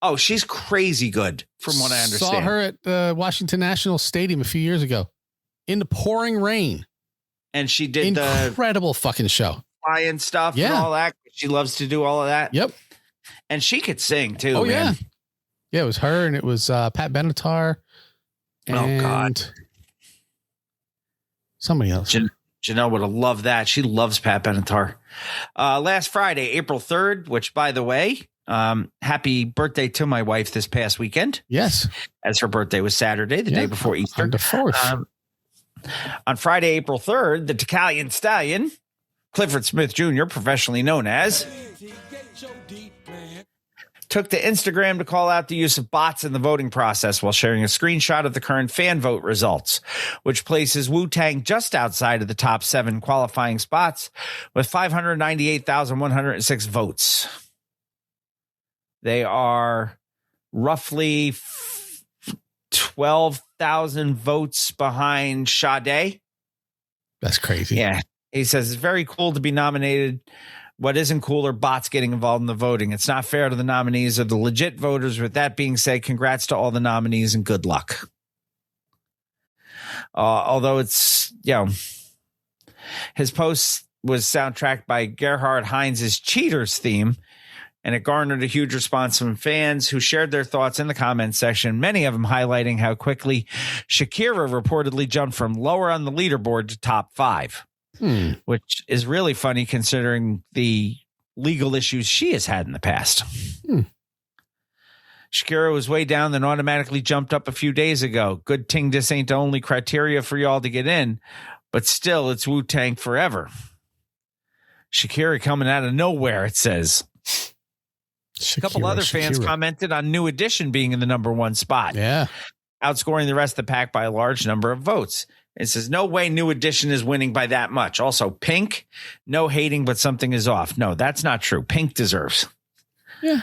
Oh, she's crazy good, from what I understand. Saw her at the Washington National Stadium a few years ago in the pouring rain. And she did incredible fucking show. Flying stuff and all that. She loves to do all of that. Yep. And she could sing too. Oh, man. yeah. Yeah, it was her, and it was Pat Benatar. And oh, God. Somebody else. Janelle would have loved that. She loves Pat Benatar. Last Friday, April 3rd, which, by the way, happy birthday to my wife this past weekend. Yes. As her birthday was Saturday, the day before Easter. On the 4th. On Friday, April 3rd, the Tecalian Stallion, Clifford Smith Jr., professionally known as, took to Instagram to call out the use of bots in the voting process while sharing a screenshot of the current fan vote results, which places Wu-Tang just outside of the top 7 qualifying spots with 598,106 votes. They are roughly 12,000 votes behind Sade. That's crazy. Yeah. He says it's very cool to be nominated. What isn't cool are bots getting involved in the voting. It's not fair to the nominees or the legit voters. With that being said, congrats to all the nominees and good luck. Although it's, his post was soundtracked by Gerhard Heinz's Cheaters theme, and it garnered a huge response from fans who shared their thoughts in the comments section, many of them highlighting how quickly Shakira reportedly jumped from lower on the leaderboard to top 5. Which is really funny considering the legal issues she has had in the past. Shakira was way down, then automatically jumped up a few days ago. Good thing this ain't the only criteria for y'all to get in, but still, it's Wu-Tang forever. Shakira coming out of nowhere, it says. A couple other fans commented on New Edition being in the number 1 spot. Yeah. Outscoring the rest of the pack by a large number of votes. It says, no way New Edition is winning by that much. Also, Pink, no hating, but something is off. No, that's not true. Pink deserves. Yeah.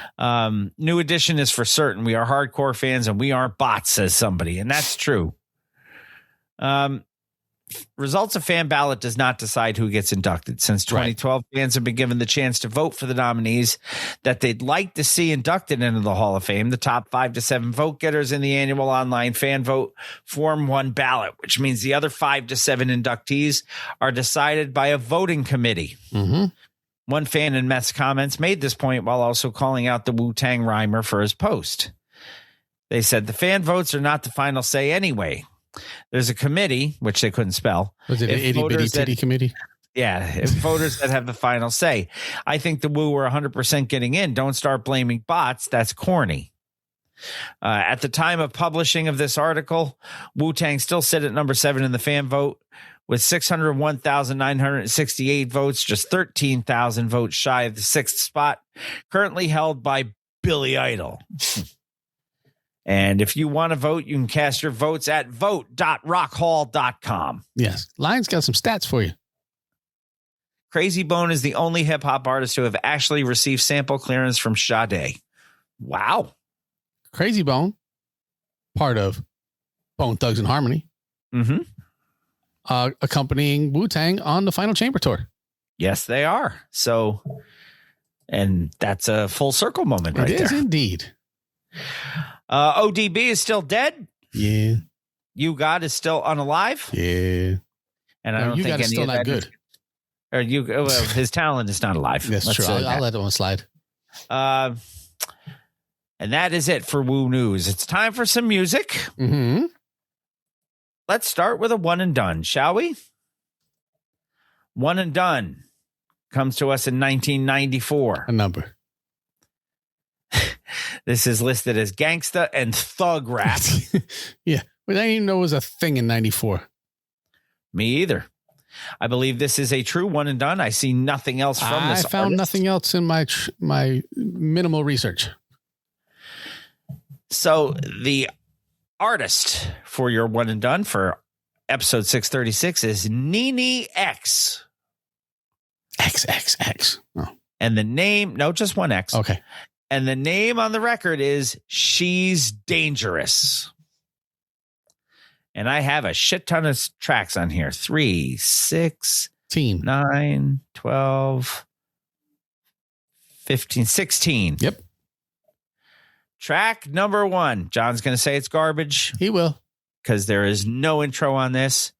New Edition is for certain. We are hardcore fans and we aren't bots, says somebody. And that's true. Results of fan ballot does not decide who gets inducted. Since 2012, fans have been given the chance to vote for the nominees that they'd like to see inducted into the Hall of Fame. The top 5 to 7 vote getters in the annual online fan vote form one ballot, which means the other 5 to 7 inductees are decided by a voting committee. One fan in Meth's comments made this point while also calling out the Wu-Tang rhymer for his post. They said the fan votes are not the final say anyway. There's a committee, which they couldn't spell. Was it an itty-bitty-titty committee? Yeah, if voters that have the final say. I think the Wu were 100% getting in. Don't start blaming bots. That's corny. At the time of publishing of this article, Wu-Tang still sit at number 7 in the fan vote with 601,968 votes, just 13,000 votes shy of the 6th spot, currently held by Billy Idol. And if you want to vote, you can cast your votes at vote.rockhall.com. Yes. Lion's got some stats for you. Crazy Bone is the only hip hop artist to have actually received sample clearance from Sade. Wow. Crazy Bone, part of Bone Thugs and Harmony. Accompanying Wu-Tang on the Final Chamber Tour. Yes, they are. So, and that's a full circle moment right there. It is indeed. ODB is still dead. Yeah. You God is still unalive. Yeah. And I don't think is still not good. Or his talent is not alive. That's true. I'll let that one slide. And that is it for Woo News. It's time for some music. Let's start with a one and done, shall we? One and Done comes to us in 1994. A number. This is listed as gangsta and thug rap. Yeah. But I didn't even know it was a thing in 94. Me either. I believe this is a true one and done. I see nothing else from this. I found nothing else in my minimal research. So the artist for your one and done for episode 636 is Nene X. XXX. Oh. And the name, no, just one X. Okay. And the name on the record is She's Dangerous. And I have a shit ton of tracks on here. 3, 6, 9, 12, 15, 16. Yep. Track number 1. John's going to say it's garbage. He will. Because there is no intro on this.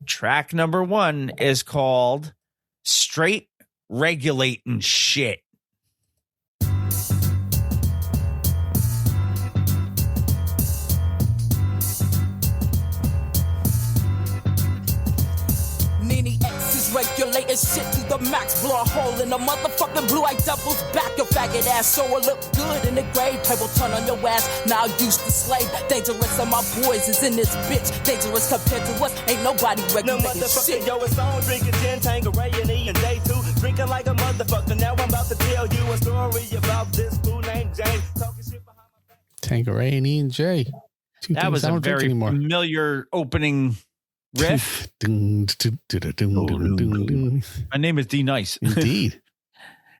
Track number 1 is called Straight Regulating Shit. Nene this shit to the max. Blow a hole in the motherfucking blue-eyed devil's back. Your faggot ass so it look good in the grade paper. Turn on your ass, now used to slave. Dangerous and my boys is in this bitch. Dangerous compared to us, ain't nobody regulating shit. Yo, it's on drinking gin, Tangeray and E and day 2. Drinking like a motherfucker. Now I'm about to tell you a story about this fool named Jay. Talking shit behind my back. Tangeray and E and J. That was a very familiar opening riff. My name is D Nice. Indeed.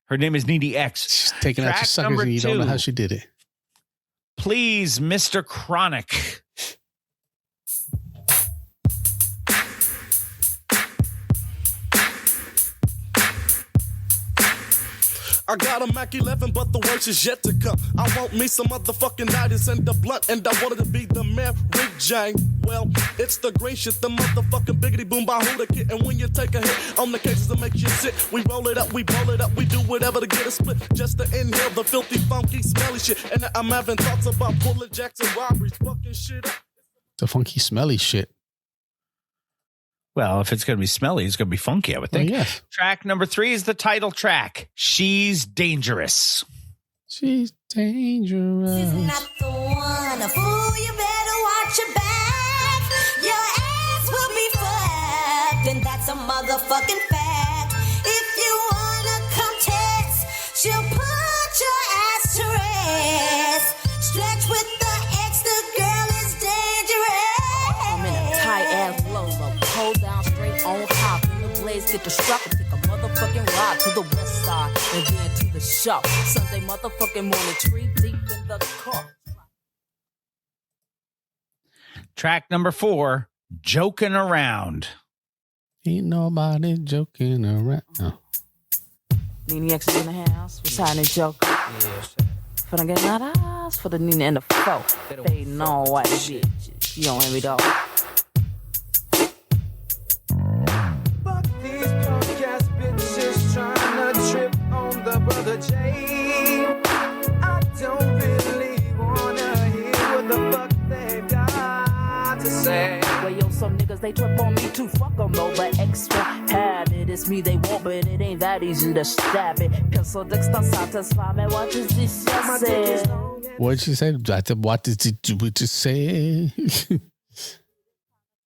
Her name is Needy X. She's taking out your suckers and you don't know how she did it. Please, Mr. Chronic. I got a Mac 11, but the worst is yet to come. I want me some motherfucking 90s and the blunt, and I wanted to be the Mary Jane. Well, it's the green shit, the motherfucking biggity boom by who the kid. And when you take a hit on the cases that make you sick, we roll it up, we roll it up, we do whatever to get a split. Just to inhale the filthy, funky, smelly shit. And I'm having thoughts about pulling Jackson robberies, fucking shit up. The funky, smelly shit. Well, if it's going to be smelly, it's going to be funky, I would think. Well, yes. Track number 3 is the title track. She's Dangerous. She's dangerous. She's not the one. A fool, you better watch your back. Your ass will be fucked, and that's a motherfucking fact. If you wanna contest, she'll put your ass to rest. Stretch with the X, the girl is dangerous. I'm in a tight ass Lola. Hold down straight on top. In the blaze, get the strap and take a motherfucking ride to the west side and then to the shop. Sunday motherfucking morning, tree deep in the car. Track number 4, Joking Around. Ain't nobody joking around. Oh. Nene X is in the house. What's happening, Joker? Yeah, finna get that ass for the Nene and the foe. Fading on white shit. You don't hear me, dog. Brother Jay, I don't really wanna hear what the fuck they've got to say. Well, yo, some niggas, they trip on me too. Fuck them, though, but extra habit. It's me they want, but it ain't that easy to stab it. Pencil Dexter satisfy me. What is this you say? What'd she say? What did you do? What you say?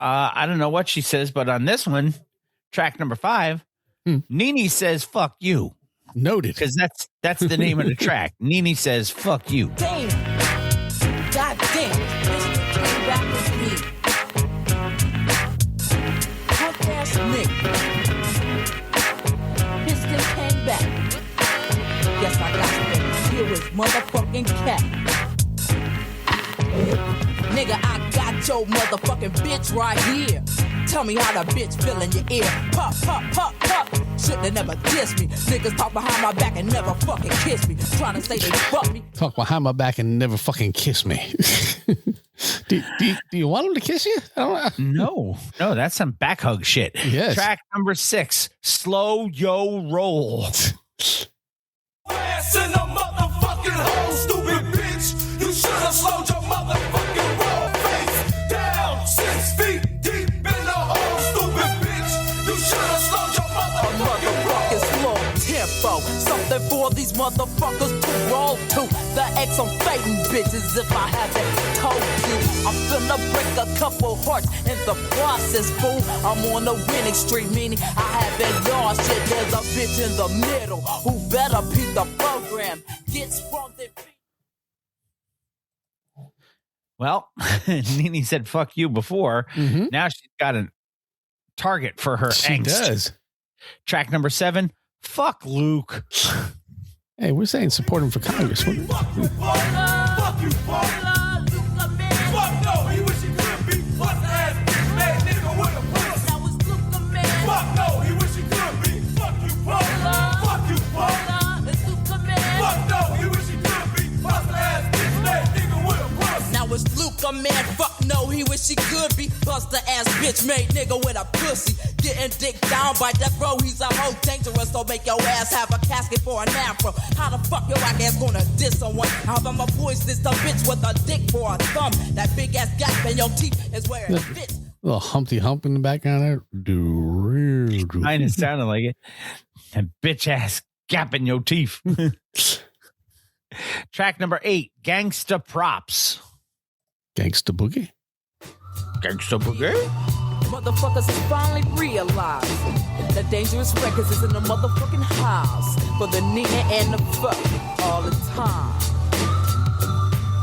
I don't know what she says, but on this one, track number 5, Nene says, fuck you. Noted. Because that's the name of the track. Nene says, fuck you. Damn. God damn. This came back with me. Punk ass nigga. Piston came back. Guess I got to deal with motherfucking cat. Nigga, I got your motherfucking bitch right here. Tell me how the bitch feel in your ear. Pop, pop, pop, pop. Shouldn't have never dissed me. Niggas talk behind my back and never fucking kiss me. Trying to say they fuck me. Talk behind my back and never fucking kiss me. do you want him to kiss you? I don't know. No, that's some back hug shit. Yes. Track number 6, Slow Yo Roll. Ass in the motherfucking hole, stupid bitch. You should have slowed your motherfucking roll. Face down, 6 feet deep in the hole, stupid bitch. You should have slowed your motherfucking slow tempo. Something for these motherfuckers to roll to. The X on fading bitches if I haven't told you. I'm finna break a couple hearts in the process, fool. I'm on the winning streak, meaning I haven't lost shit. There's a bitch in the middle who better beat the program. Gets from the Well, Nene said fuck you before. Mm-hmm. Now she's got a target for her She angst. does. Track number 7, fuck Luke. Hey, we're saying support him for Congress. Fuck you, fuck you, fuck no, he wish he could be. Fuck the ass bitch, mad nigga with a puss. That was Luke, man. Fuck no, he wish he could be. Fuck you, fuck you, fuck. It's Luke, man. Fuck no, he wish he could be. Fuck the ass bitch, mad nigga with a puss. Now it's Luke, man. Fuck no, he wish he could be. Buster ass bitch made nigga with a pussy. Getting dick down by that bro, he's a hoe dangerous. So make your ass have a casket for an afro. How the fuck your ass gonna diss someone? How about my voice this the bitch with a dick for a thumb? That big ass gap in your teeth is where it fits. little Humpty Hump in the background there. Kind of sounded like it. And bitch ass gap in your teeth. Track number 8, Gangsta Props. Gangsta Boogie. Gangsta Boogie. Motherfuckers finally realize that Dangerous Records is in the motherfucking house for the Nina and the fuck all the time.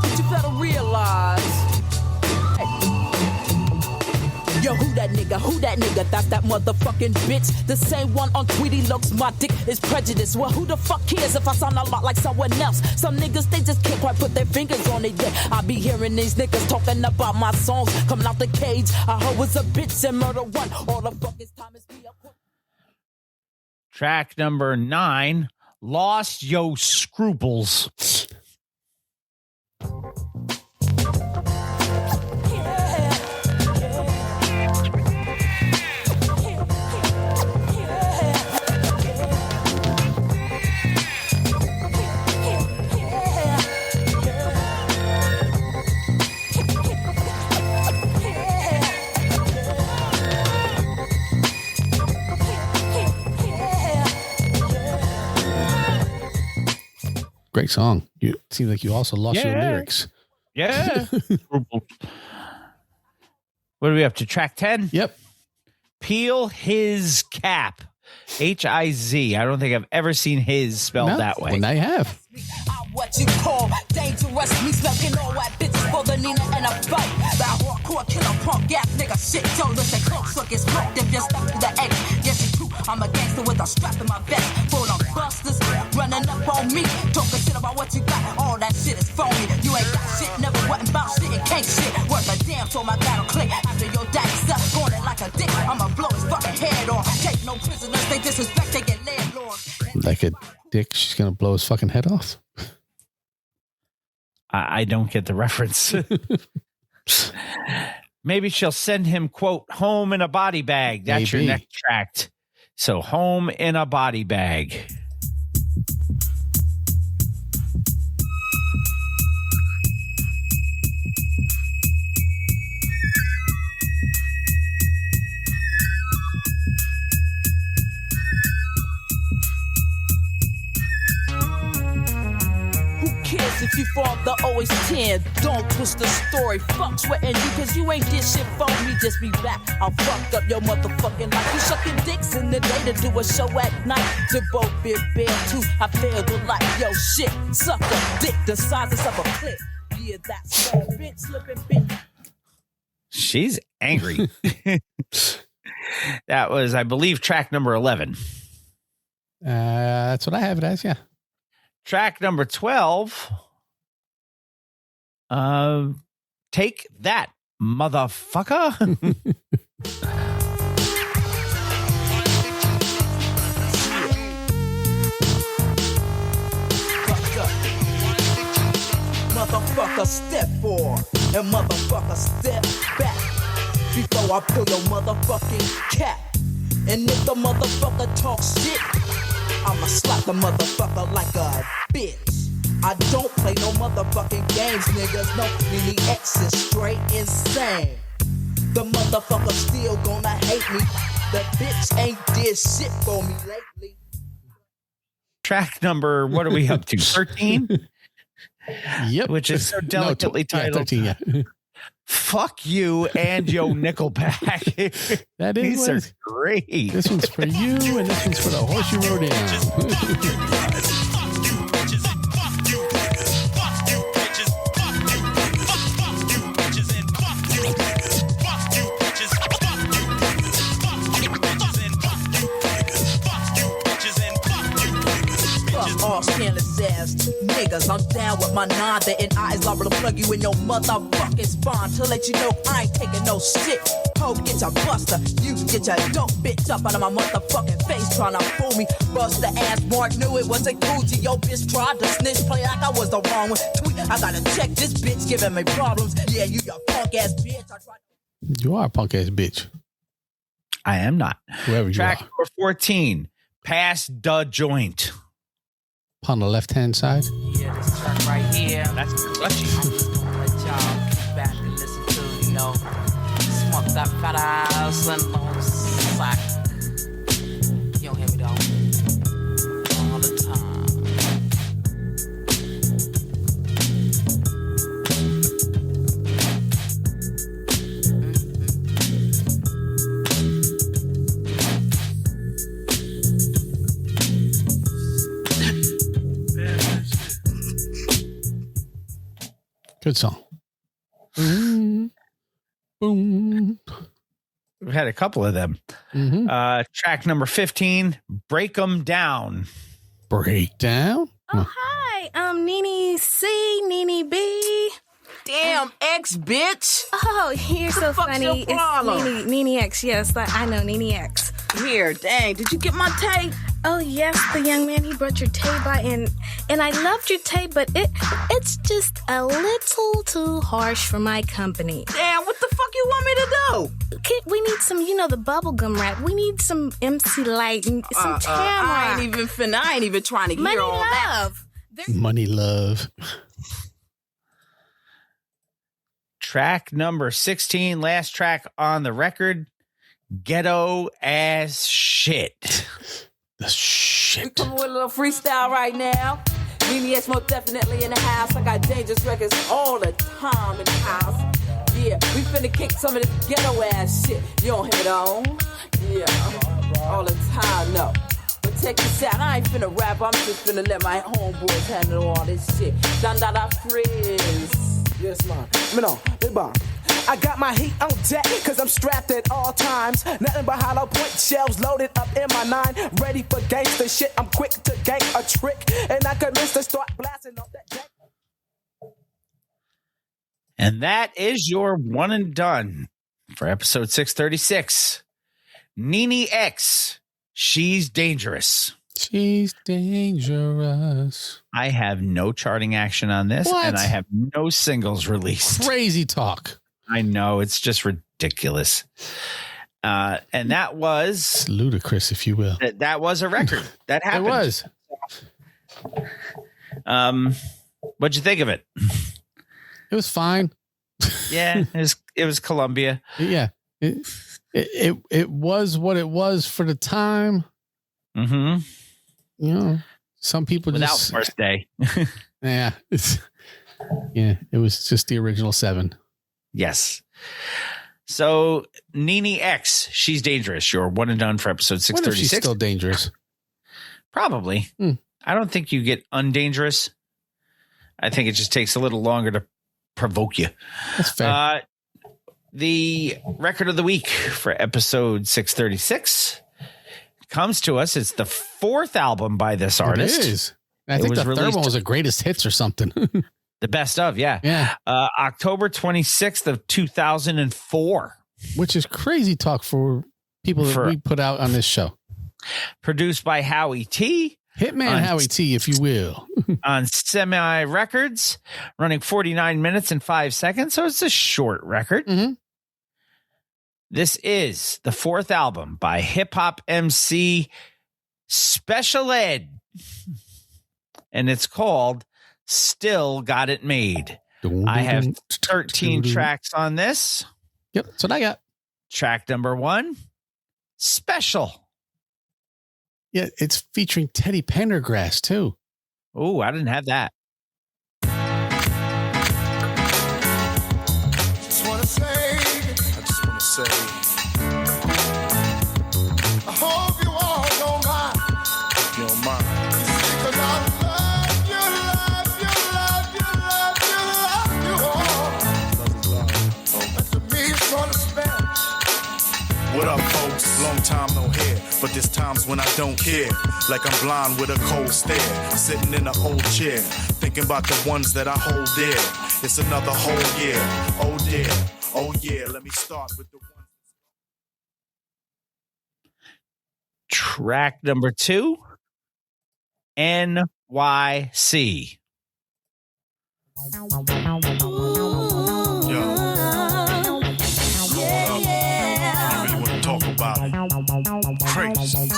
But you better realize, yo, who that nigga? Who that nigga? That's that motherfucking bitch. The same one on Tweety looks. My dick is prejudice. Well, who the fuck cares if I sound a lot like someone else? Some niggas, they just can't quite put their fingers on it yet. I be hearing these niggas talking about my songs coming out the cage. I heard was a bitch and murder one. All the fuck is time is me. Track number 9, Lost Yo Scruples. Great song. You seem like you also lost your lyrics. Yeah. What are we up to? Track 10? Yep. Peel His Cap. H-I-Z. I don't think I've ever seen his spelled that way. Well, now you have. What you call dangerous, me smoking all white bitches for the Nina and a fight. That hardcore killer punk ass nigga shit. Yo, listen, close, look, it's smoked if you're stuck to the X. Yes, it's true, I'm a gangster with a strap in my vest. Full of busters running up on me. Talking shit about what you got, all that shit is phony. You ain't got shit, never wasn't about shit, and can't shit. Worth a damn, so my battle click. After your daddy's up, going it like a dick. I'ma blow his fucking head off. Take no prisoners, they disrespect, they get landlord. Like a dick, she's going to blow his fucking head off. I don't get the reference. Maybe she'll send him, quote, home in a body bag. That's Maybe. your next track. So home in a body bag. If you father always 10, don't twist the story. Fuck sweating you, cause you ain't this shit for me. Just be back. I'll fuck up your motherfucking life. You sucking dicks in the day to do a show at night. To both be fair too. I failed to like yo shit. Suck a dick the size of a clip. Yeah, that's that bitch slipping bitch. She's angry. That was, I believe, track number 11. That's what I have it as, yeah. Track number 12. Take that, motherfucker. Motherfucker step forward and motherfucker step back before I pull your motherfucking cap. And if the motherfucker talks shit, I'ma slap the motherfucker like a bitch. I don't play no motherfucking games, niggas. No, Mini X is straight insane. The motherfucker still gonna hate me. The bitch ain't did shit for me lately. Track number, what are we up to? 13? Yep. Which is so delicately titled. Yeah, 13, yeah. Fuck you and yo Nickelback. That is These are great. This one's for you, and this one's for the horse you rode in. All scandalous ass niggas, I'm down with my nada and eyes liable to plug you in your motherfucking spawn to let you know I ain't taking no shit. Ho, get your buster, you get your dope bitch up out of my motherfucking face tryna fool me. Bust the ass Mark knew it wasn't cool to your bitch tried to snitch, play like I was the wrong one. Tweet, I gotta check this bitch giving me problems. Yeah, you your punk ass bitch. You are a punk ass bitch. I am not. Whoever Track you are. number 14. Pass the joint. On the left hand side. Yeah, this track right here. That's clutchy. I'm just gonna let y'all back and listen to, you know, smucked esa fat ass and no sack. You don't hear me though. All the time. Good song. Boom. Boom. We've had a couple of them. Mm-hmm. Track number 15, Break 'Em Down. Breakdown? Oh, hi. I'm Nene C, Nene B. Damn, X, bitch. Oh, you're so funny. Your problem? It's Nene X. Yes, I know Nene X. Here, dang, did you get my tape? Oh, yes, the young man, he brought your tape by, and I loved your tape, but it's just a little too harsh for my company. Damn, what the fuck you want me to do? We need some, the bubblegum rap. We need some MC Light and some I Tamrock. ain't even trying to hear Money all that. Love. Money Love. Track number 16, last track on the record, Ghetto Ass Shit. The shit. Come with a little freestyle right now. Nene X most definitely in the house. I got dangerous records all the time in the house. Yeah, we finna kick some of this ghetto ass shit. You don't hear it on? Yeah, all the time, no. But check this out, I ain't finna rap. I'm just finna let my homeboys handle all this shit. Dun-da-da frizz. Yes, man. Big bomb. I got my heat on deck, cause I'm strapped at all times. Nothing but hollow point shells loaded up in my 9. Ready for gangster shit, I'm quick to gang a trick. And I commence to start blasting off that deck. And that is your one and done for episode 636. Nene X, She's Dangerous. She's dangerous. I have no charting action on this, What? and I have no singles released. Crazy talk. I know, it's just ridiculous. And that was It's ludicrous, if you will. that was a record. That happened. It was. What'd you think of it? It was fine. Yeah, it was Columbia. Yeah. It was what it was for the time. Mm-hmm. Some people Without just First Day. Yeah. It was just the original 7. Yes. So Nene X, She's Dangerous. You're one and done for episode What if 636. she's still dangerous? Probably. I don't think you get undangerous. I think it just takes a little longer to provoke you. That's fair. The record of the week for episode 636 comes to us. It's the 4th album by this artist. It is. I think the third one was a greatest hits or something. The best of, yeah. Yeah. October 26th of 2004. Which is crazy talk for people that we put out on this show. Produced by Howie T. Hitman Howie T, if you will. On Semi Records, running 49 minutes and 5 seconds. So it's a short record. Mm-hmm. This is the 4th album by hip hop MC Special Ed. And it's called Still Got It Made. I have 13 tracks on this. Yep, that's what I got. Track number 1, Special. Yeah, it's featuring Teddy Pendergrass, too. Oh, I didn't have that. I just want to say, I hope you all don't mind. If you don't mind. Because I love you all. And to me, it's gonna spend. What up, folks? Long time no hear, but there's times when I don't care. Like I'm blind with a cold stare, sitting in an old chair, thinking about the ones that I hold dear. It's another whole year. Oh dear, oh yeah. Let me start with the one. Track number 2, NYC. Yo. I really want to talk about it. Crazy.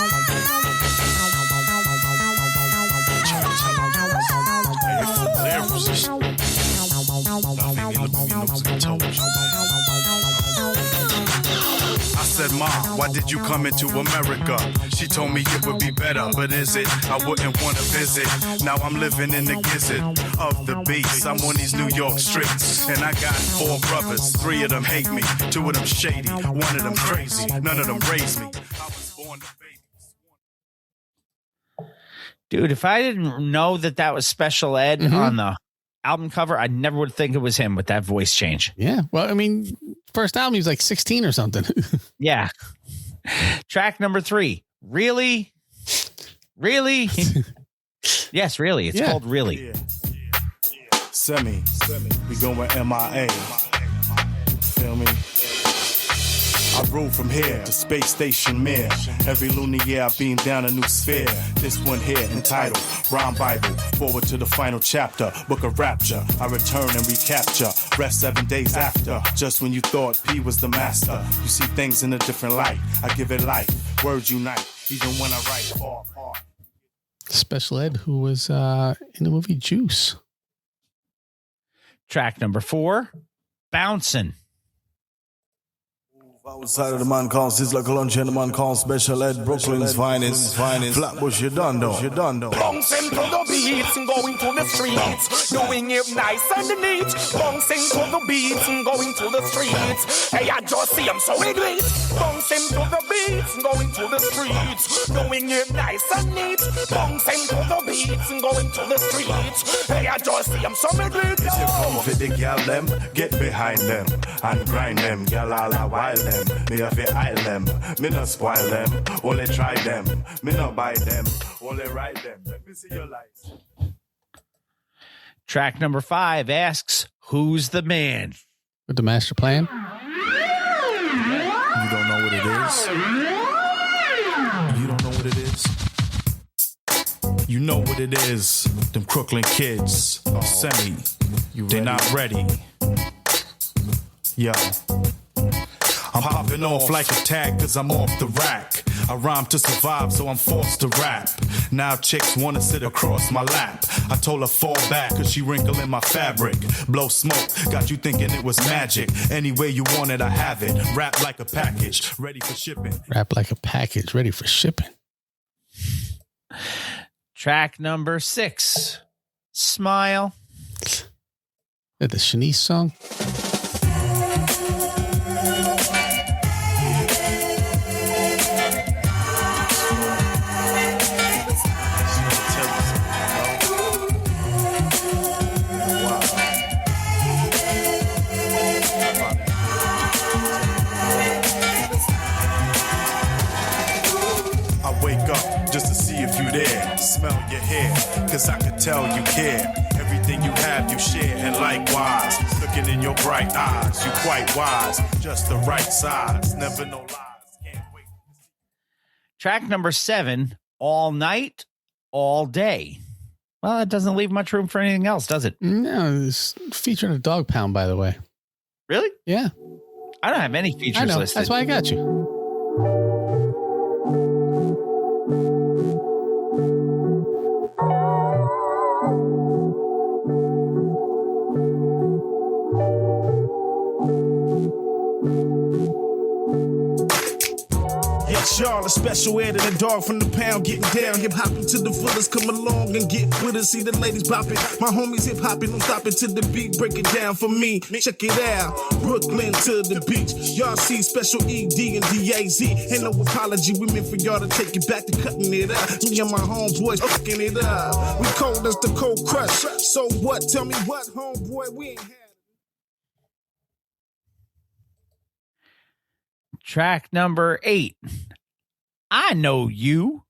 I said, Mom, why did you come into America? She told me it would be better, but is it? I wouldn't want to visit. Now I'm living in the gizzard of the beast. I'm on these New York streets, and I got 4 brothers. 3 of them hate me, 2 of them shady, 1 of them crazy. None of them raised me. I was born to baby. Dude, if I didn't know that was Special Ed on the album cover, I never would think it was him with that voice change. Yeah. Well, I mean, first album, he was like 16 or something. Yeah. Track number 3. Really? Really? Yes, really. It's called Really. Yeah. Semi. We going MIA. Feel me? I rule from here to Space Station Mir. Every lunar year I beam down a new sphere. This one here entitled Rhyme Bible. Forward to the final chapter, Book of Rapture. I return and recapture. Rest 7 days after. Just when you thought P was the master, you see things in a different light. I give it life. Words unite. Even when I write hard. Special Ed, who was in the movie Juice. Track number 4, Bouncin'. Outside of the man calls Sizzler Cologne, the man calls Special Ed, Brooklyn's finest. Flatbush, you done though. Bouncing to the beats and going to the streets, doing it nice and neat. Bouncing to the beats and going to the streets. Hey, I just see I'm so elite. Bouncing to the beats and going to the streets, doing it nice and neat. Bouncing to the beats and going to the streets. Hey, I just see I'm so elite. If you come for the gal them, get behind them and grind them. Gal all a while them. Me have to aisle them, me not spoil them, only try them, me not buy them, only ride them. Let me see your lights. Track number 5 asks, who's the man? With the master plan? You don't know what it is? You don't know what it is? You know what it is. Them Crooklyn kids, Semi, they not ready. Yo. I'm popping off like a tag cause I'm off the rack. I rhyme to survive so I'm forced to rap. Now chicks wanna sit across my lap. I told her fall back cause she wrinkling my fabric. Blow smoke, got you thinking it was magic. Any way you want it, I have it. Wrap like a package, ready for shipping. Wrap like a package, ready for shipping. Track number 6, Smile. The Shanice song? Just to see if you there, smell your hair, cause I can tell you care. Everything you have, you share, and likewise, looking in your bright eyes, you quite wise, just the right size, never no lies, can't wait. Track number 7, All Night, All Day. Well, it doesn't leave much room for anything else, does it? No, it's featuring a dog pound, by the way. Really? Yeah. I don't have any features I know, listed. that's why I got you. Y'all, a special ed and a dog from the pound getting down. Hip hopping to the fullest, come along and get with us. See the ladies bopping, my homies hip hopping, don't stop it to the beat. Break it down for me, check it out. Brooklyn to the beach, y'all see Special ED and DAZ. Ain't no apology, we meant for y'all to take it back to cutting it up. Me and my homeboys hooking it up. We cold as the cold crush. So what? Tell me what, homeboy, we ain't had. Track number 8, I Know You.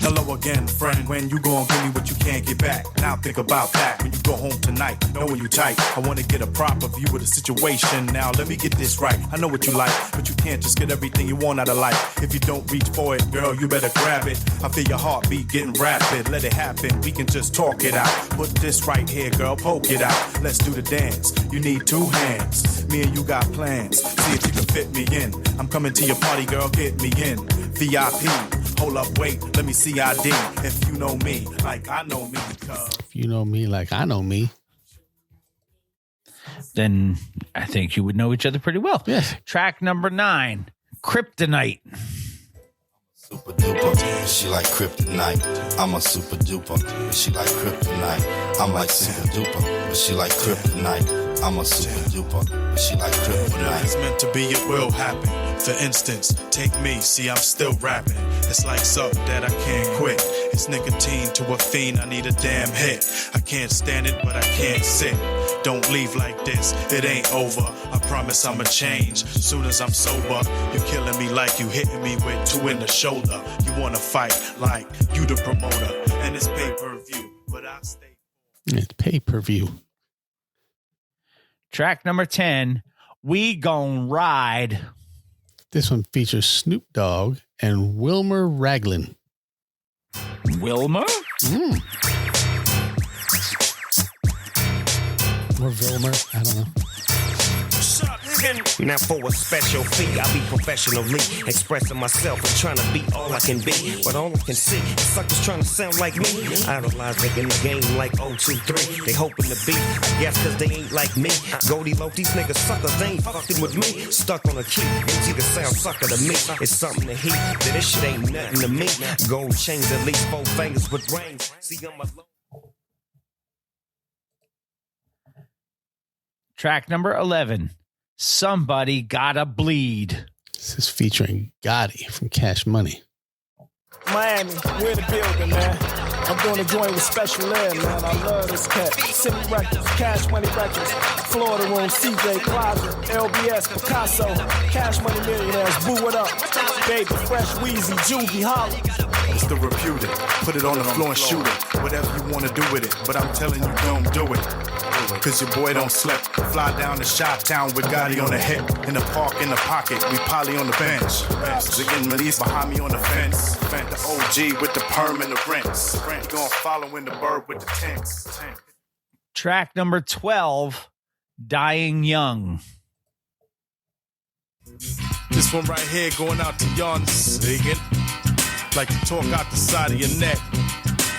Hello again, friend. When you gon' give me what you can't get back? Now think about that. When you go home tonight, knowing you tight, I wanna get a proper view of the situation. Now let me get this right. I know what you like, but you can't just get everything you want out of life. If you don't reach for it, girl, you better grab it. I feel your heartbeat getting rapid. Let it happen. We can just talk it out. Put this right here, girl. Poke it out. Let's do the dance. You need 2 hands. Me and you got plans. See if you can fit me in. I'm coming to your party, girl. Get me in. VIP. Hold up, wait, let me see ID. If you know me, like I know me. If you know me like I know me, then I think you would know each other pretty well. Yes. Track number 9, Kryptonite. Super duper, she like kryptonite. I'm a super duper, but she like kryptonite. I'm like super duper, but she like kryptonite. I'm a super duper, but she like kryptonite. Whatever it's meant to be, it will happen. For instance, take me, see I'm still rapping. It's like something that I can't quit. It's nicotine to a fiend, I need a damn hit. I can't stand it, but I can't sit. Don't leave like this, it ain't over. I promise I'ma change soon as I'm sober. You're killing me like you hitting me with 2 in the shoulder. You wanna fight like you the promoter, and it's pay-per-view, but I stay. It's pay-per-view. Track number 10, We Gon' Ride. This one features Snoop Dogg and Wilmer Raglan. Wilmer? Or Vilmer, I don't know. Now for a special fee, I be professionally expressing myself and trying to be all I can be. But all I can see is suckers trying to sound like me. Idolize making the game like 023. They hoping to be, I guess cause they ain't like me. Goldie low, these niggas suckers, they ain't fucking with me. Stuck on a key, MG the sound sucker to me. It's something to heat, that this shit ain't nothing to me. Gold chains, at least 4 fingers with rings. See, I'm a Track number 11, Somebody Gotta Bleed. This is featuring Gotti from Cash Money. Miami, we're in the building, man. I'm doing a joint with Special Ed, man. I love this cat. City Records, Cash Money Records, Florida Room, CJ Closet, LBS, Picasso, Cash Money Millionaires, Boo It Up, Baby Fresh, Wheezy, Juvie, Holly. It's the reputed. Put it on the floor and shoot it. Whatever you want to do with it. But I'm telling you, don't do it. Cause your boy don't slip. Fly down to Chi-Town with Gotti on the hip. In the park, in the pocket. We poly on the bench. Ziggin Malise behind me on the fence. The OG with the perm and the rents. You gon' follow in the bird with the tanks. Track number 12, Dying Young. This one right here going out to young Ziggin. Like to talk out the side of your neck.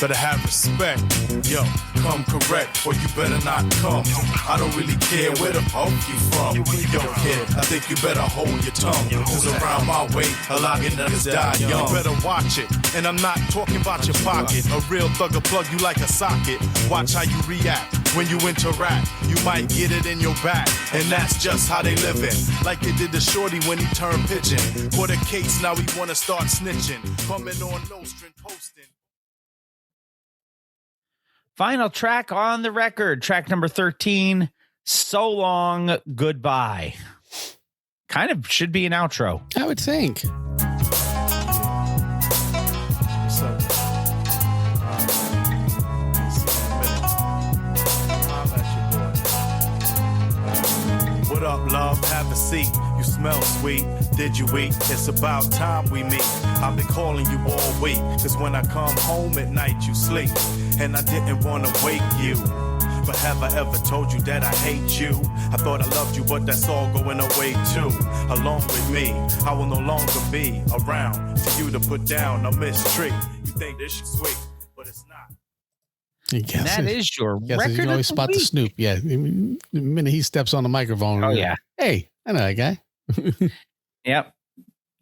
Better have respect. Yo, come correct, or you better not come. I don't really care where the fuck you from. Yo, kid, I think you better hold your tongue. Cause around my way, a lot of niggas die young. You better watch it, and I'm not talking about your pocket. A real thug'll plug you like a socket. Watch how you react when you interact. You might get it in your back, and that's just how they live it. Like they did to Shorty when he turned pigeon. For the case, now we wanna start snitching. Coming on no string posting. Final track on the record, track number 13, So Long, Goodbye. Kind of should be an outro. I would think. What up, love? Have a seat. You smell sweet. Did you eat? It's about time we meet. I've been calling you all week. Cause when I come home at night, you sleep. And I didn't wanna wake you. But have I ever told you that I hate you? I thought I loved you, but that's all going away too. Along with me, I will no longer be around for you to put down a mistreat. You think this shit's sweet, but it's not. That is your record. You can always spot the Snoop. Yeah. The minute he steps on the microphone. Oh, yeah. Hey, I know that guy. Yep.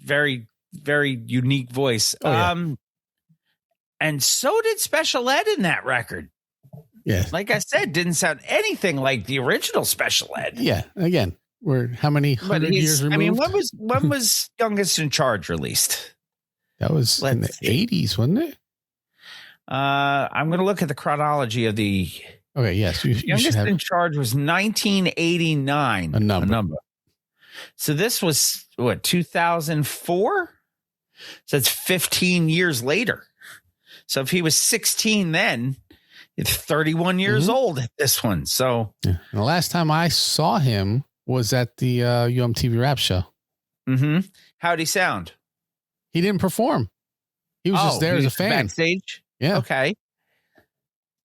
Very, very unique voice. Oh, yeah. And so did Special Ed in that record. Yeah. Like I said, didn't sound anything like the original Special Ed. Yeah. Again, we're how many 100 years removed? I mean, when was Youngest in Charge released? That was in the 80s, wasn't it? I'm going to look at the chronology of the. Okay, yes. Youngest in Charge was 1989. A number. So this was, 2004? So it's 15 years later. So if he was 16 then, it's 31 years old at this one. So yeah. And the last time I saw him was at the UMTV rap show. Mm-hmm. How'd he sound? He didn't perform. He was just there as a fan. Backstage? Yeah. Okay.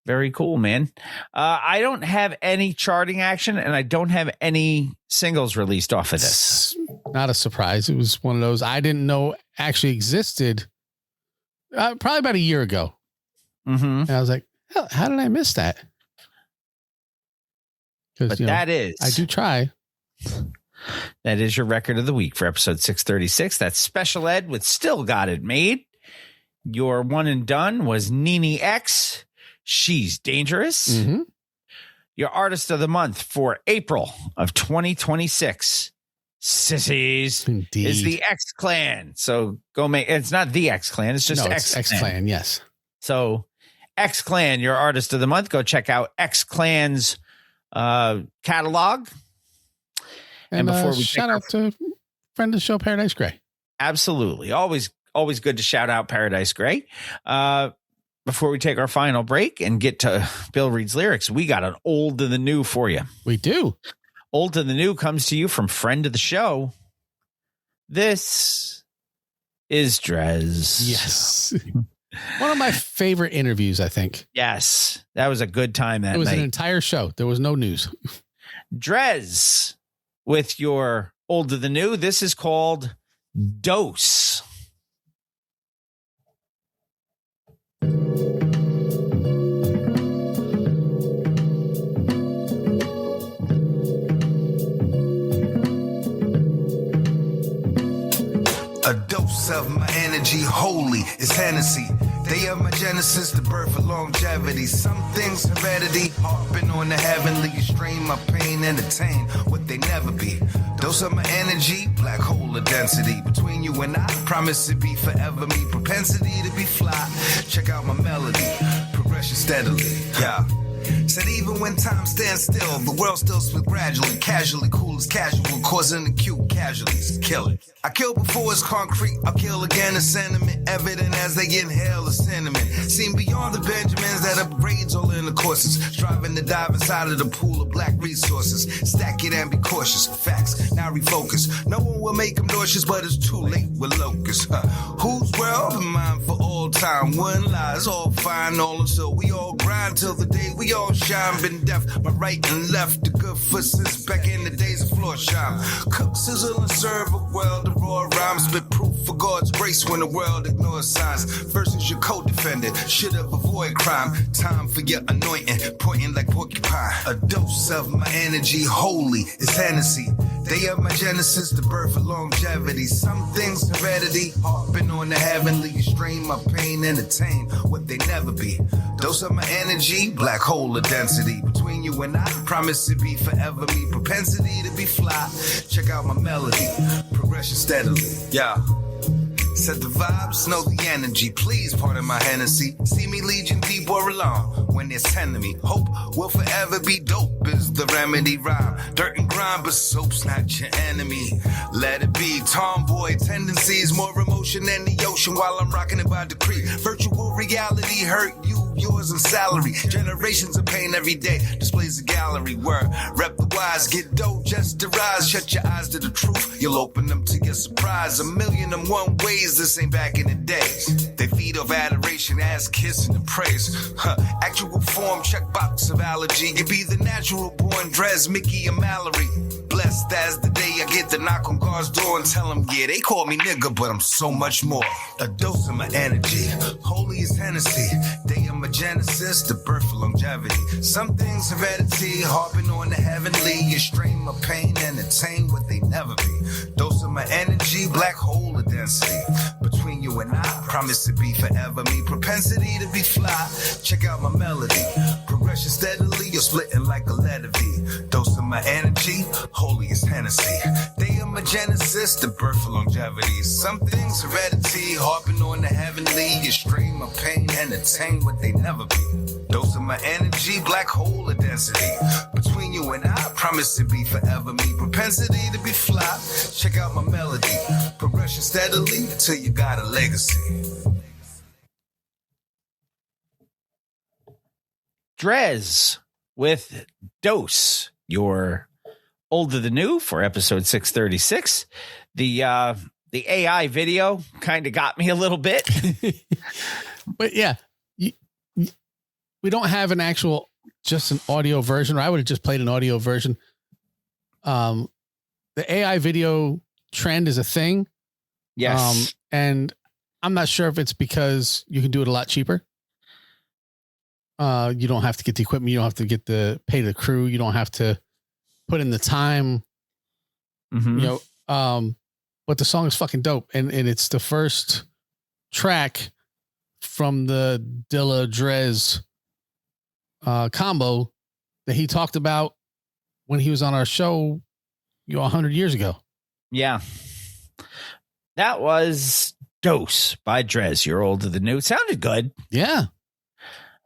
Very cool, man. I don't have any charting action, and I don't have any singles released off of this. Not a surprise. It was one of those I didn't know actually existed Probably about a year ago. Mm-hmm. And I was like, how did I miss that? But that is. I do try. That is your record of the week for episode 636. That's Special Ed with Still Got It Made. Your one and done was Nene X. She's Dangerous. Mm-hmm. Your artist of the month for April of 2026, Sissies, Indeed. is the X Clan. So go make, it's not the X Clan, it's just X Clan, yes. So X Clan, your artist of the month. Go check out X Clan's catalog. And before we shout out to friend of the show, Paradise Gray. Absolutely. Always good to shout out Paradise Gray. Before we take our final break and get to Bill Reed's lyrics, we got an old to the new for you. We do. Old to the new comes to you from friend of the show. This is Dres. Yes. One of my favorite interviews, I think. Yes. That was a good time that night. It was an entire show. There was no news. Dres with your old to the new. This is called Dose. A dose of my energy, holy is Hennessy. Day of my genesis, the birth of longevity. Some things heredity, harping on the heavenly. You strain my pain, entertain what they never be. Dose of my energy, black hole of density. Between you and I, promise to be forever me. Propensity to be fly, check out my melody. Progression steadily, yeah. Said even when time stands still, the world still split gradually, casually, cool as casual, causing acute casualties. Kill it. I kill before it's concrete, I'll kill again as sentiment, evident as they inhale the cinnamon. Seen beyond the Benjamins that upgrades all in the courses, striving to dive inside of the pool of black resources. Stack it and be cautious, facts, now refocus. No one will make them nauseous, but it's too late with locusts. Whose world of mine for all time? One lies, all fine, all until we all grind till the day we all shine. Been deaf, my right and left, the good foot since back in the days of floor shine. Cook, sizzle, and serve a world of raw rhymes. Spit proof for God's grace when the world ignores signs. Versus your co-defendant, should have avoided crime. Time for your anointing, pointing like porcupine. A dose of my energy, holy is Hennessy. Day of my genesis, the birth of longevity. Some things heredity, harping on the heavenly. You strain my pain, entertain what they never be. Dose of my energy, black hole of density. Between you and I, promise to be forever me. Propensity to be fly, check out my melody. Progression steadily, yeah. Set the vibes, know the energy. Please pardon my Hennessy. See me legion deep or alone when there's 10 to me. Hope will forever be dope is the remedy rhyme. Dirt and grime, but soap's not your enemy. Let it be. Tomboy tendencies, more emotion than the ocean while I'm rocking it by decree. Virtual reality hurt you, yours and salary. Generations of pain every day displays a gallery. Word, rep the wise, get dope just to rise. Shut your eyes to the truth, you'll open them to your surprise. 1,000,001 ways. This ain't back in the days. They feed off adoration, ass kissing and praise. Actual form, checkbox of allergy. You be the natural born Dres, Mickey, and Mallory. Blessed as the day I get to knock on God's door and tell him, yeah, they call me nigga, but I'm so much more. A dose of my energy, holy as Hennessy. Day of my genesis, the birth of longevity. Some things heredity, harping on the heavenly. You strain my pain, entertain what they never be. Dose of my energy, black hole of density. Between you and I, promise to be forever me. Propensity to be fly, check out my melody. Progression steadily, you're splitting like a letter V. Dose of my energy, holy as Hennessy. Day of my genesis, the birth of longevity. Some things heredity, harping on the heavenly. You strain my pain, entertain what they never be. Dose of my energy, black hole of density. Between you and I, promise to be forever me. Propensity to be fly, check out my melody. Progression steadily until you got a legacy. Dres with Dose, your old to the new for episode 636. The AI video kind of got me a little bit. But yeah, we don't have an actual, just an audio version, or I would have just played an audio version. The AI video trend is a thing. Yes. And I'm not sure if it's because you can do it a lot cheaper. You don't have to get the equipment. You don't have to pay the crew. You don't have to put in the time. Mm-hmm. But the song is fucking dope. And it's the first track from the Dilla Dres combo that he talked about when he was on our show 100 years ago. Yeah. That was Dose by Dres. You're older than new. It sounded good. Yeah.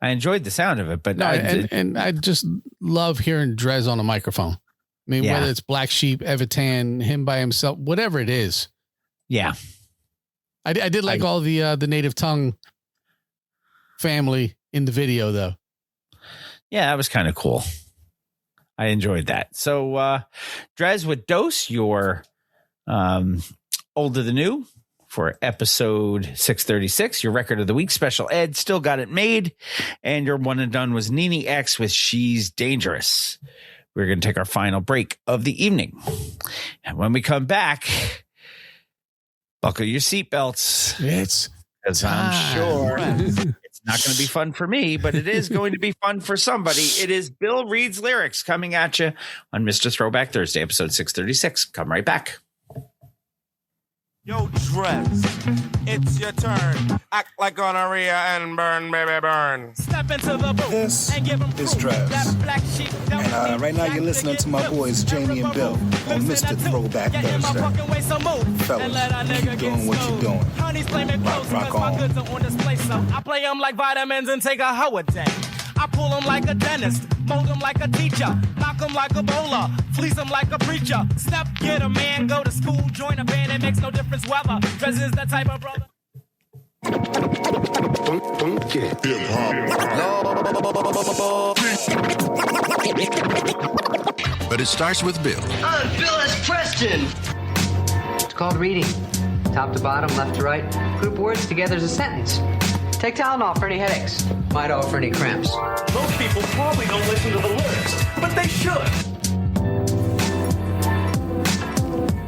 I enjoyed the sound of it, but and I just love hearing Dres on a microphone. I mean, whether it's Black Sheep, Evitan, him by himself, whatever it is. Yeah. I did like all the native tongue family in the video, though. Yeah, that was kind of cool. I enjoyed that. So, Dres with Dose, your older than new for episode 636, your record of the week, special ed, still got it made. And your one and done was Nene X with She's Dangerous. We're going to take our final break of the evening. And when we come back, buckle your seatbelts. Because I'm sure it's not going to be fun for me, but it is going to be fun for somebody. It is Bill Reed's Lyrics coming at you on Mr. Throwback Thursday, episode 636. Come right back. Yo, Dres, it's your turn. Act like gonorrhea and burn, baby, burn. Step into the booth and give them This is Dres. And right now you're listening to my boys Jamie and Bill on Mr. Throwback Thursday. Fellas, keep doing what you're doing. Rock on. I play them like vitamins and take a holiday. I pull them like a dentist, mold them like a teacher, knock them like a bowler, fleece them like a preacher. Step, get a man, go to school, join a band, it makes no difference whether. Dres is the type of brother. But it starts with Bill. I'm Bill S. Preston. It's called reading. Top to bottom, left to right. Group words together as a sentence. Take Tylenol for any headaches. Midol for any cramps. Most people probably don't listen to the lyrics, but they should.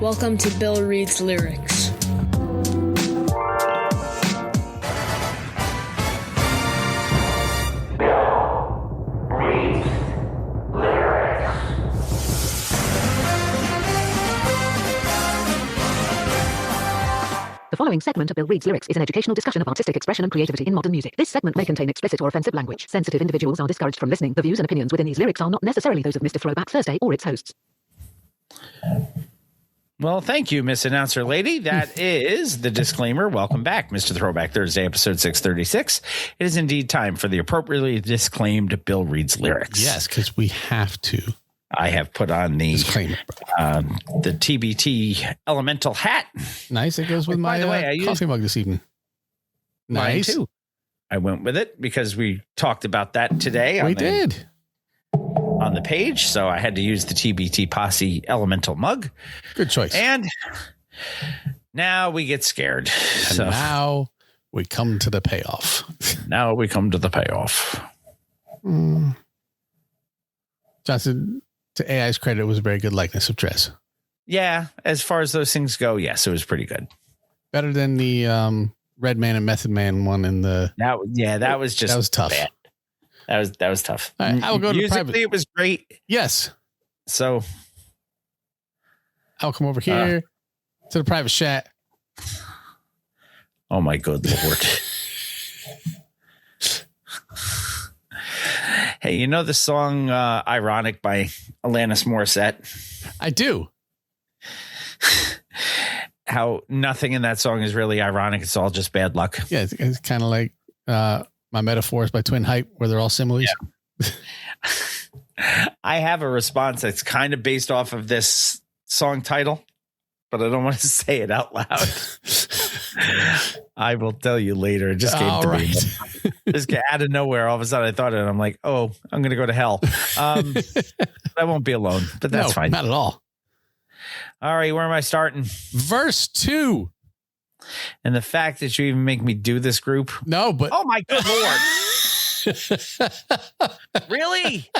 Welcome to Bill Reed's Lyrics. The following segment of Bill Reed's Lyrics is an educational discussion of artistic expression and creativity in modern music. This segment may contain explicit or offensive language. Sensitive individuals are discouraged from listening. The views and opinions within these lyrics are not necessarily those of Mr. Throwback Thursday or its hosts. Well, thank you, Miss Announcer Lady. That is the disclaimer. Welcome back, Mr. Throwback Thursday, episode 636. It is indeed time for the appropriately disclaimed Bill Reed's Lyrics. Yes, because we have to. I have put on the TBT elemental hat. Nice. It goes with my coffee mug this evening. Nice. Mine too. I went with it because we talked about that today. We did. On the page. So I had to use the TBT Posse elemental mug. Good choice. And now we get scared. And now we come to the payoff. Now we come to the payoff. Johnson, to AI's credit, it was a very good likeness of Dres. Yeah, as far as those things go, yes, it was pretty good. Better than the Red Man and Method Man one in the. That was tough. Bad. That was tough. Right, I will go to musically, private. It was great. Yes. So I'll come over here to the private chat. Oh my good Lord. Hey, you know the song Ironic by Alanis Morissette? I do. How nothing in that song is really ironic. It's all just bad luck. Yeah, it's kind of like My Metaphors by Twin Hype, where they're all similes. Yeah. I have a response that's kind of based off of this song title, but I don't want to say it out loud. I will tell you later. It just came to me. Just out of nowhere. All of a sudden I thought it and I'm like, oh, I'm going to go to hell. I won't be alone, but that's fine. Not at all. All right. Where am I starting? Verse 2. And the fact that you even make me do this group. No, but. Oh my good Lord. Really?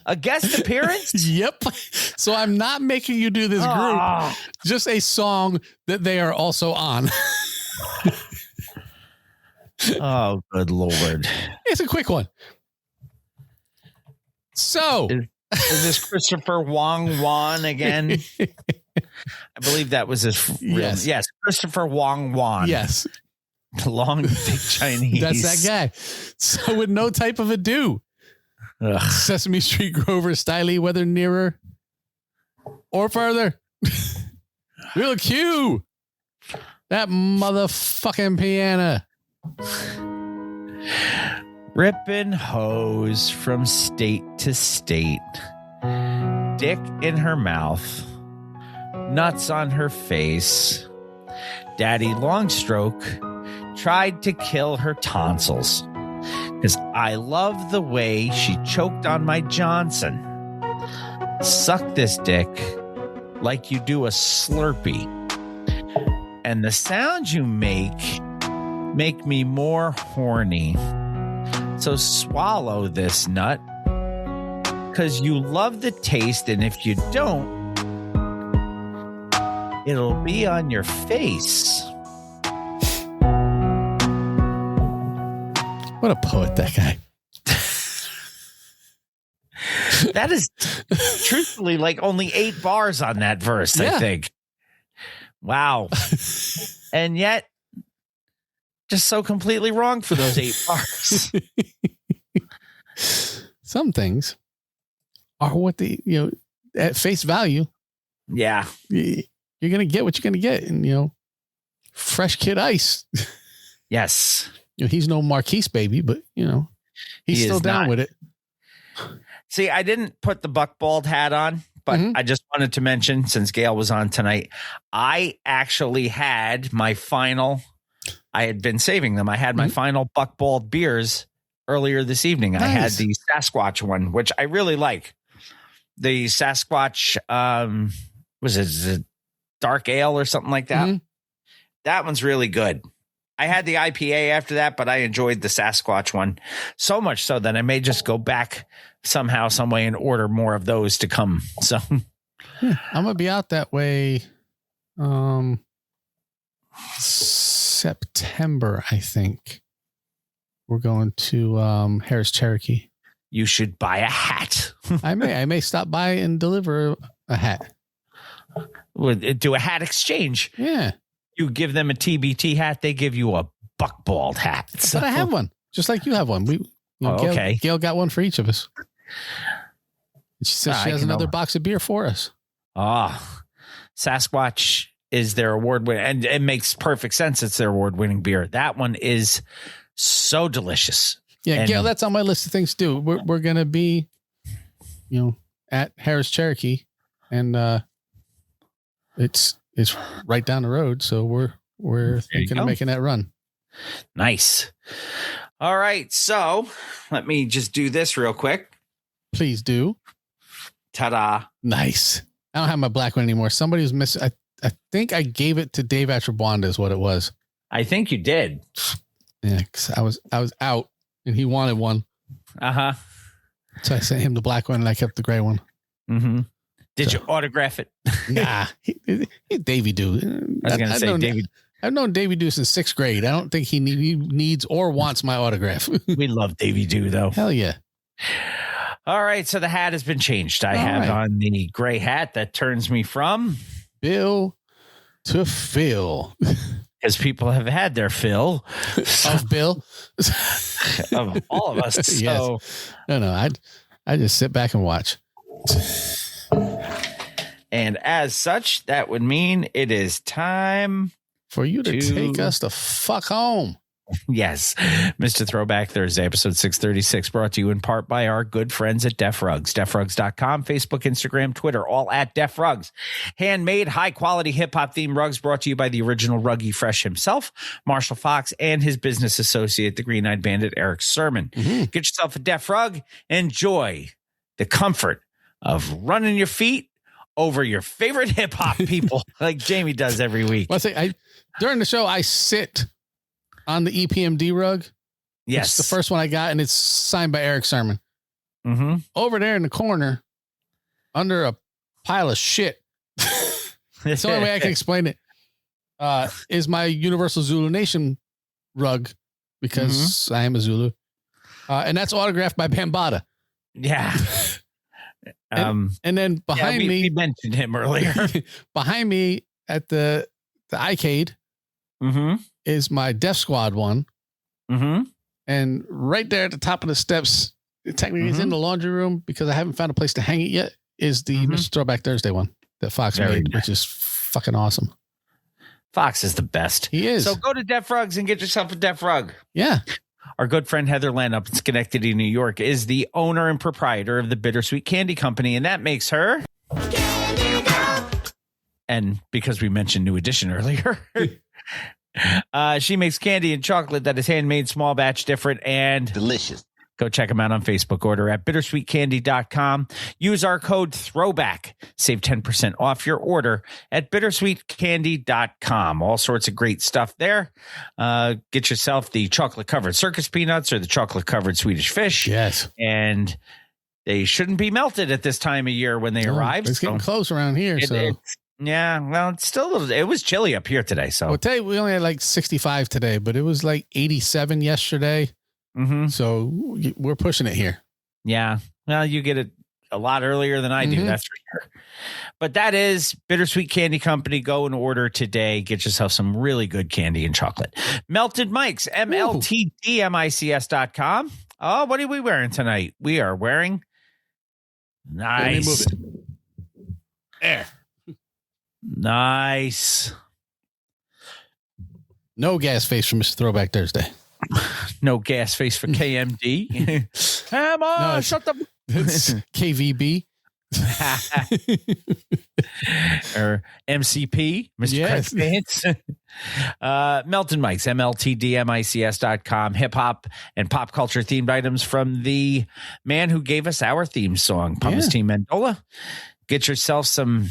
A guest appearance? Yep. So I'm not making you do this group. Just a song that they are also on. Oh, good Lord. It's a quick one. So is this Christopher Wong again? I believe that was his real name. Yes, Christopher Wong. Yes. Long dick Chinese. That's that guy. So with no type of ado. Sesame Street Grover Stiley, whether nearer or further. Real Q. That motherfucking piano. Ripping hose from state to state. Dick in her mouth. Nuts on her face. Daddy Longstroke tried to kill her tonsils. Because I love the way she choked on my Johnson. Suck this dick like you do a Slurpee. And the sounds you make me more horny. So swallow this nut. Because you love the taste, and if you don't, it'll be on your face. What a poet, that guy. That is truthfully like only 8 bars on that verse, I think. Wow. And yet, just so completely wrong for those 8 bars. Some things are what at face value. Yeah. You're going to get what you're going to get. And, fresh kid ice. Yes. He's no Marquise baby, but he's still down with it. See, I didn't put the buckbald hat on, but I just wanted to mention, since Gail was on tonight, I actually had my final. I had been saving them. I had my final buckbald beers earlier this evening. Nice. I had the Sasquatch one, which I really like. The Sasquatch, was it dark ale or something like that? That one's really good. I had the IPA after that, but I enjoyed the Sasquatch one so much so that I may just go back somehow, some way, and order more of those to come. So I'm gonna be out that way. September, I think. We're going to Harris Cherokee. You should buy a hat. I may stop by and deliver a hat. Do a hat exchange. Yeah. You give them a TBT hat, they give you a buckbald hat. So. But I have one, just like you have one. Gail got one for each of us. She says she has another box of beer for us. Sasquatch is their award winning, and it makes perfect sense. It's their award winning beer. That one is so delicious. Yeah, and Gail, that's on my list of things to do. We're gonna be, at Harris Cherokee, and it's right down the road, so we're thinking of making that run. Nice. All right, so let me just do this real quick. Please do. Ta-da! Nice. I don't have my black one anymore. Somebody was missing. I think I gave it to Dave Atrabwanda is what it was. I think you did. Yeah, because I was out and he wanted one. Uh-huh. So I sent him the black one and I kept the gray one. Mm-hmm. Did you autograph it? Nah. He's Davey Doo. I was going to say Davey. I've known Davey Doo since 6th grade. I don't think he needs or wants my autograph. We love Davey Doo, though. Hell yeah. All right, so the hat has been changed. I have on the gray hat that turns me from Bill to Phil. Because people have had their fill of Bill, of all of us. So yes. No, I just sit back and watch. And as such, that would mean it is time for you to take us the fuck home. Yes. Mr. Throwback Thursday, episode 636, brought to you in part by our good friends at Def Rugs. DefRugs.com, Facebook, Instagram, Twitter, all at Def Rugs. Handmade, high-quality hip-hop themed rugs brought to you by the original Ruggy Fresh himself, Marshall Fox, and his business associate, the Green-Eyed Bandit, Eric Sermon. Mm-hmm. Get yourself a Def Rug. Enjoy the comfort of running your feet over your favorite hip-hop people like Jamie does every week. Well, during the show, I sit on the EPMD rug. Yes. It's the first one I got, and it's signed by Eric Sermon. Mm-hmm. Over there in the corner, under a pile of shit. That's the only way I can explain it. Is my Universal Zulu Nation rug because I am a Zulu. And that's autographed by Bambaataa. Yeah. And then behind me, we mentioned him earlier. Behind me at the iCade is my Def Squad one. And right there at the top of the steps, technically it's in the laundry room because I haven't found a place to hang it yet, is the Mr. Throwback Thursday one that Fox made, which is fucking awesome. Fox is the best. He is. So go to Def Rugs and get yourself a Def Rug. Yeah. Our good friend Heather Land up in Schenectady, New York, is the owner and proprietor of the Bittersweet Candy Company, and that makes her. And because we mentioned New Edition earlier, she makes candy and chocolate that is handmade, small batch, different, and delicious. Go check them out on Facebook. Order at bittersweetcandy.com. Use our code THROWBACK. Save 10% off your order at bittersweetcandy.com. All sorts of great stuff there. Get yourself the chocolate-covered circus peanuts or the chocolate-covered Swedish fish. Yes. And they shouldn't be melted at this time of year when they arrive. It's getting close around here. Yeah, well, it's still a little, it was chilly up here today. So well, today we only had like 65 today, but it was like 87 yesterday. So we're pushing it here. Yeah. Well, you get it a lot earlier than I do. That's for sure. But that is Bittersweet Candy Company. Go and order today. Get yourself some really good candy and chocolate. Melted Mike's, MLTDMICS.com. Oh, what are we wearing tonight? We are wearing nice. There. Nice. No gas face for Mr. Throwback Thursday. No gas face for KMD. Come on, No, shut the. It's KVB. Or MCP, Mr. Yes. Pants. Melton Mike's, MLTDMICS.com. Hip hop and pop culture themed items from the man who gave us our theme song, Pumice Team Mandola. Get yourself some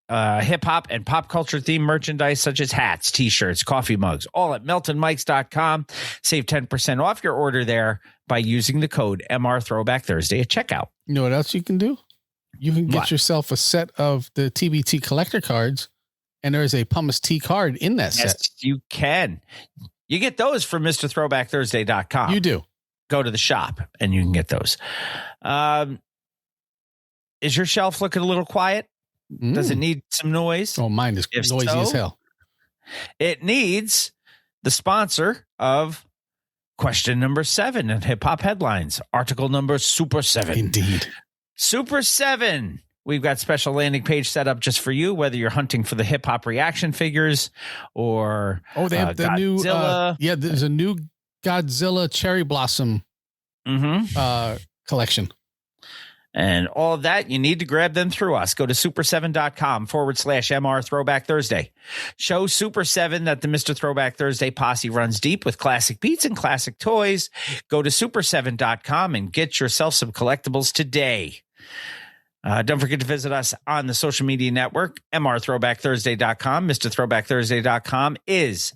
hip hop and pop culture themed merchandise such as hats, t-shirts, coffee mugs, all at meltonmikes.com. Save 10% off your order there by using the code MR Throwback Thursday at checkout. You know what else you can do? You can get yourself a set of the TBT collector cards, and there's a Pumice T card in that set. Yes, you can. You get those from MrThrowbackThursday.com. You do. Go to the shop and you can get those. Is your shelf looking a little quiet? Does it need some noise? Oh, mine is noisy as hell. It needs the sponsor of question number 7 in Hip Hop Headlines. Article number Super 7. Indeed. Super 7. We've got special landing page set up just for you, whether you're hunting for the hip hop reaction figures or they have the Godzilla. new there's a new Godzilla Cherry Blossom collection. And all of that, you need to grab them through us. Go to super7.com/MR Throwback Thursday. Show Super 7 that the Mr. Throwback Thursday posse runs deep with classic beats and classic toys. Go to super7.com and get yourself some collectibles today. Don't forget to visit us on the social media network, mrthrowbackthursday.com. MrThrowbackThursday.com is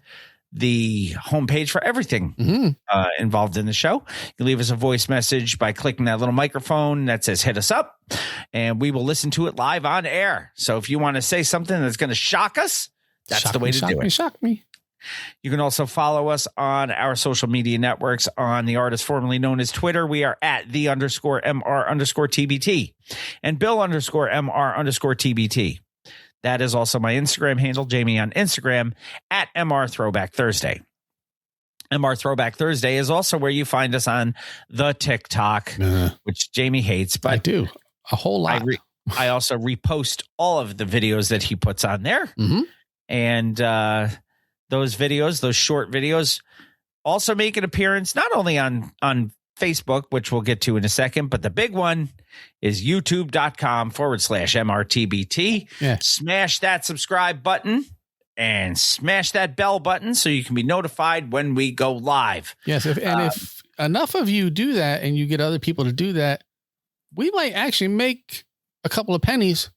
the homepage for everything involved in the show. You leave us a voice message by clicking that little microphone that says hit us up, and we will listen to it live on air. So if you want to say something that's going to shock us, that's the way to do it. Shock me. You can also follow us on our social media networks on the artist formerly known as Twitter. We are at _MR_TBT and Bill_MR_TBT. That is also my Instagram handle, Jamie on Instagram at MR Throwback Thursday. MR Throwback Thursday is also where you find us on the TikTok, which Jamie hates, but I do a whole lot. I also repost all of the videos that he puts on there. And those videos, those short videos, also make an appearance not only on Facebook, which we'll get to in a second, but the big one is youtube.com/MRTBT. Yeah. Smash that subscribe button and smash that bell button so you can be notified when we go live. Yes. If enough of you do that and you get other people to do that, we might actually make a couple of pennies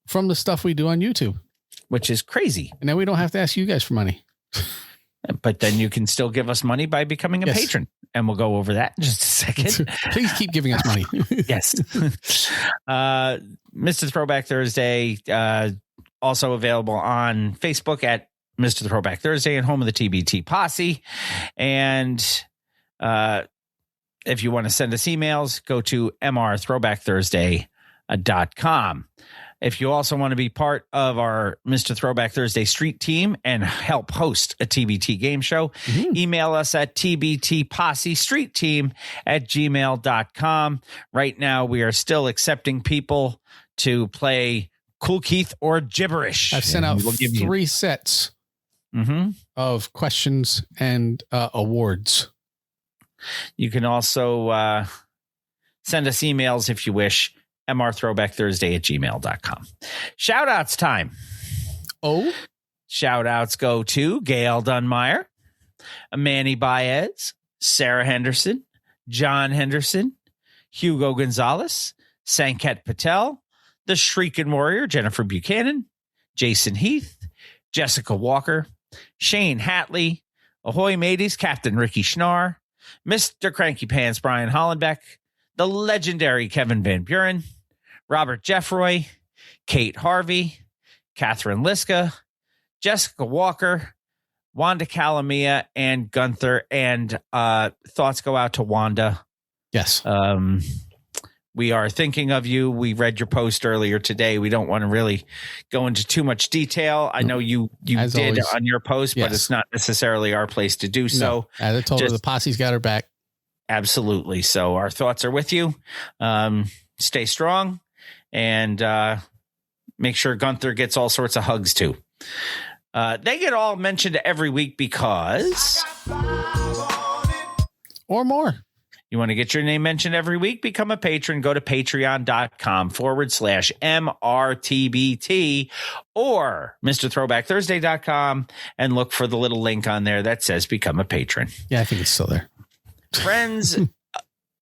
from the stuff we do on YouTube, which is crazy. And then we don't have to ask you guys for money. But then you can still give us money by becoming a patron. And we'll go over that in just a second. Please keep giving us money. Yes. Mr. Throwback Thursday, also available on Facebook at Mr. Throwback Thursday and home of the TBT Posse. And if you want to send us emails, go to mrthrowbackthursday.com. If you also want to be part of our Mr. Throwback Thursday street team and help host a TBT game show, email us at tbtposse@gmail.com. Right now, we are still accepting people to play Cool Keith or Gibberish. I've sent out 3 sets of questions and awards. You can also send us emails if you wish. mrthrowbackthursday@gmail.com. Shout outs time. Oh, shout outs go to Gail Dunmeyer, Manny Baez, Sarah Henderson, John Henderson, Hugo Gonzalez, Sanket Patel, the Shrieking Warrior, Jennifer Buchanan, Jason Heath, Jessica Walker, Shane Hatley, Ahoy Mateys, Captain Ricky Schnarr, Mr. Cranky Pants, Brian Hollenbeck, the legendary Kevin Van Buren, Robert Jeffroy, Kate Harvey, Catherine Liska, Jessica Walker, Wanda Calamia, and Gunther. And thoughts go out to Wanda. Yes. We are thinking of you. We read your post earlier today. We don't want to really go into too much detail. I know you As did always. on your post, Yes. but it's not necessarily our place to do so. No. As I told her, the posse's got her back. Absolutely. So our thoughts are with you. Stay strong and make sure Gunther gets all sorts of hugs too. They get all mentioned every week because or more. You want to get your name mentioned every week? Become a patron. Go to patreon.com/MRTBT or MrThrowbackThursday.com and look for the little link on there that says become a patron. Yeah, I think it's still there. Friends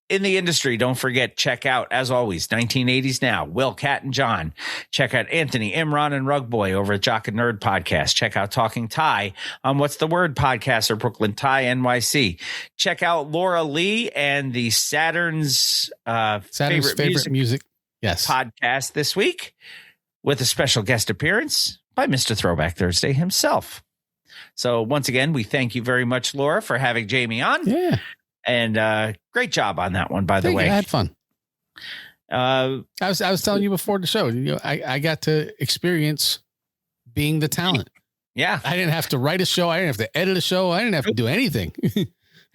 in the industry, don't forget, check out, as always, 1980s Now, Will, Cat, and John. Check out Anthony, Imran, and Rugboy over at Jock and Nerd Podcast. Check out Talking Thai on What's the Word Podcast or Brooklyn Thai NYC. Check out Laura Lee and the Saturn's favorite music yes. podcast this week with a special guest appearance by Mr. Throwback Thursday himself. So once again, we thank you very much, Laura, for having Jamie on. Yeah. And great job on that one, by the way. I had fun. I was telling you before the show, I got to experience being the talent. Yeah. I didn't have to write a show. I didn't have to edit a show. I didn't have to do anything.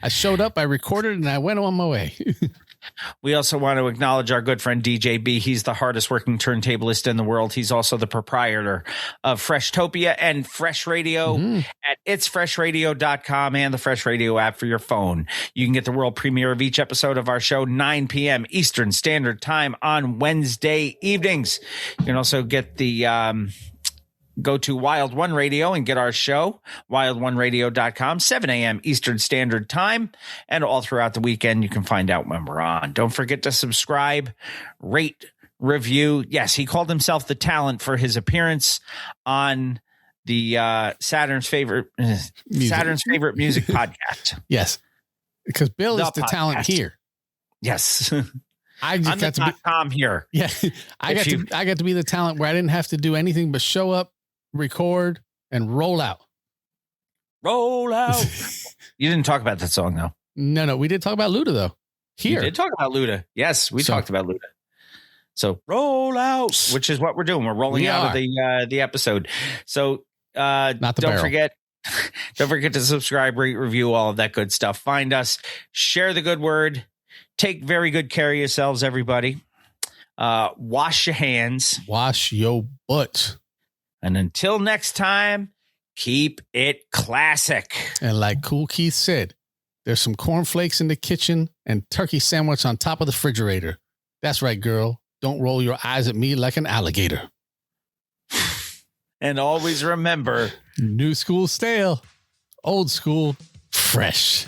I showed up, I recorded, and I went on my way. We also want to acknowledge our good friend DJ B. He's the hardest working turntablist in the world. He's also the proprietor of Freshtopia and Fresh Radio at itsfreshradio.com and the Fresh Radio app for your phone. You can get the world premiere of each episode of our show 9 p.m. Eastern Standard Time on Wednesday evenings. You can also get the go to Wild One Radio and get our show, wildoneradio.com, 7 a.m. Eastern Standard Time. And all throughout the weekend, you can find out when we're on. Don't forget to subscribe, rate, review. Yes, he called himself the talent for his appearance on the Saturn's favorite music podcast. Yes, because Bill is the talent here. Yes. I just got to be .com here. Yeah, I got to be the talent where I didn't have to do anything but show up, record, and roll out. Roll out. You didn't talk about that song, though. No, we did talk about Luda though. Here, we did talk about Luda. Yes, we talked about Luda. So roll out, which is what we're doing. We're rolling out of the episode. So don't forget to subscribe, rate, review, all of that good stuff. Find us, share the good word. Take very good care of yourselves, everybody. Wash your hands. Wash your butt. And until next time, keep it classic. And like Cool Keith said, there's some cornflakes in the kitchen and turkey sandwich on top of the refrigerator. That's right, girl. Don't roll your eyes at me like an alligator. And always remember, new school stale, old school fresh.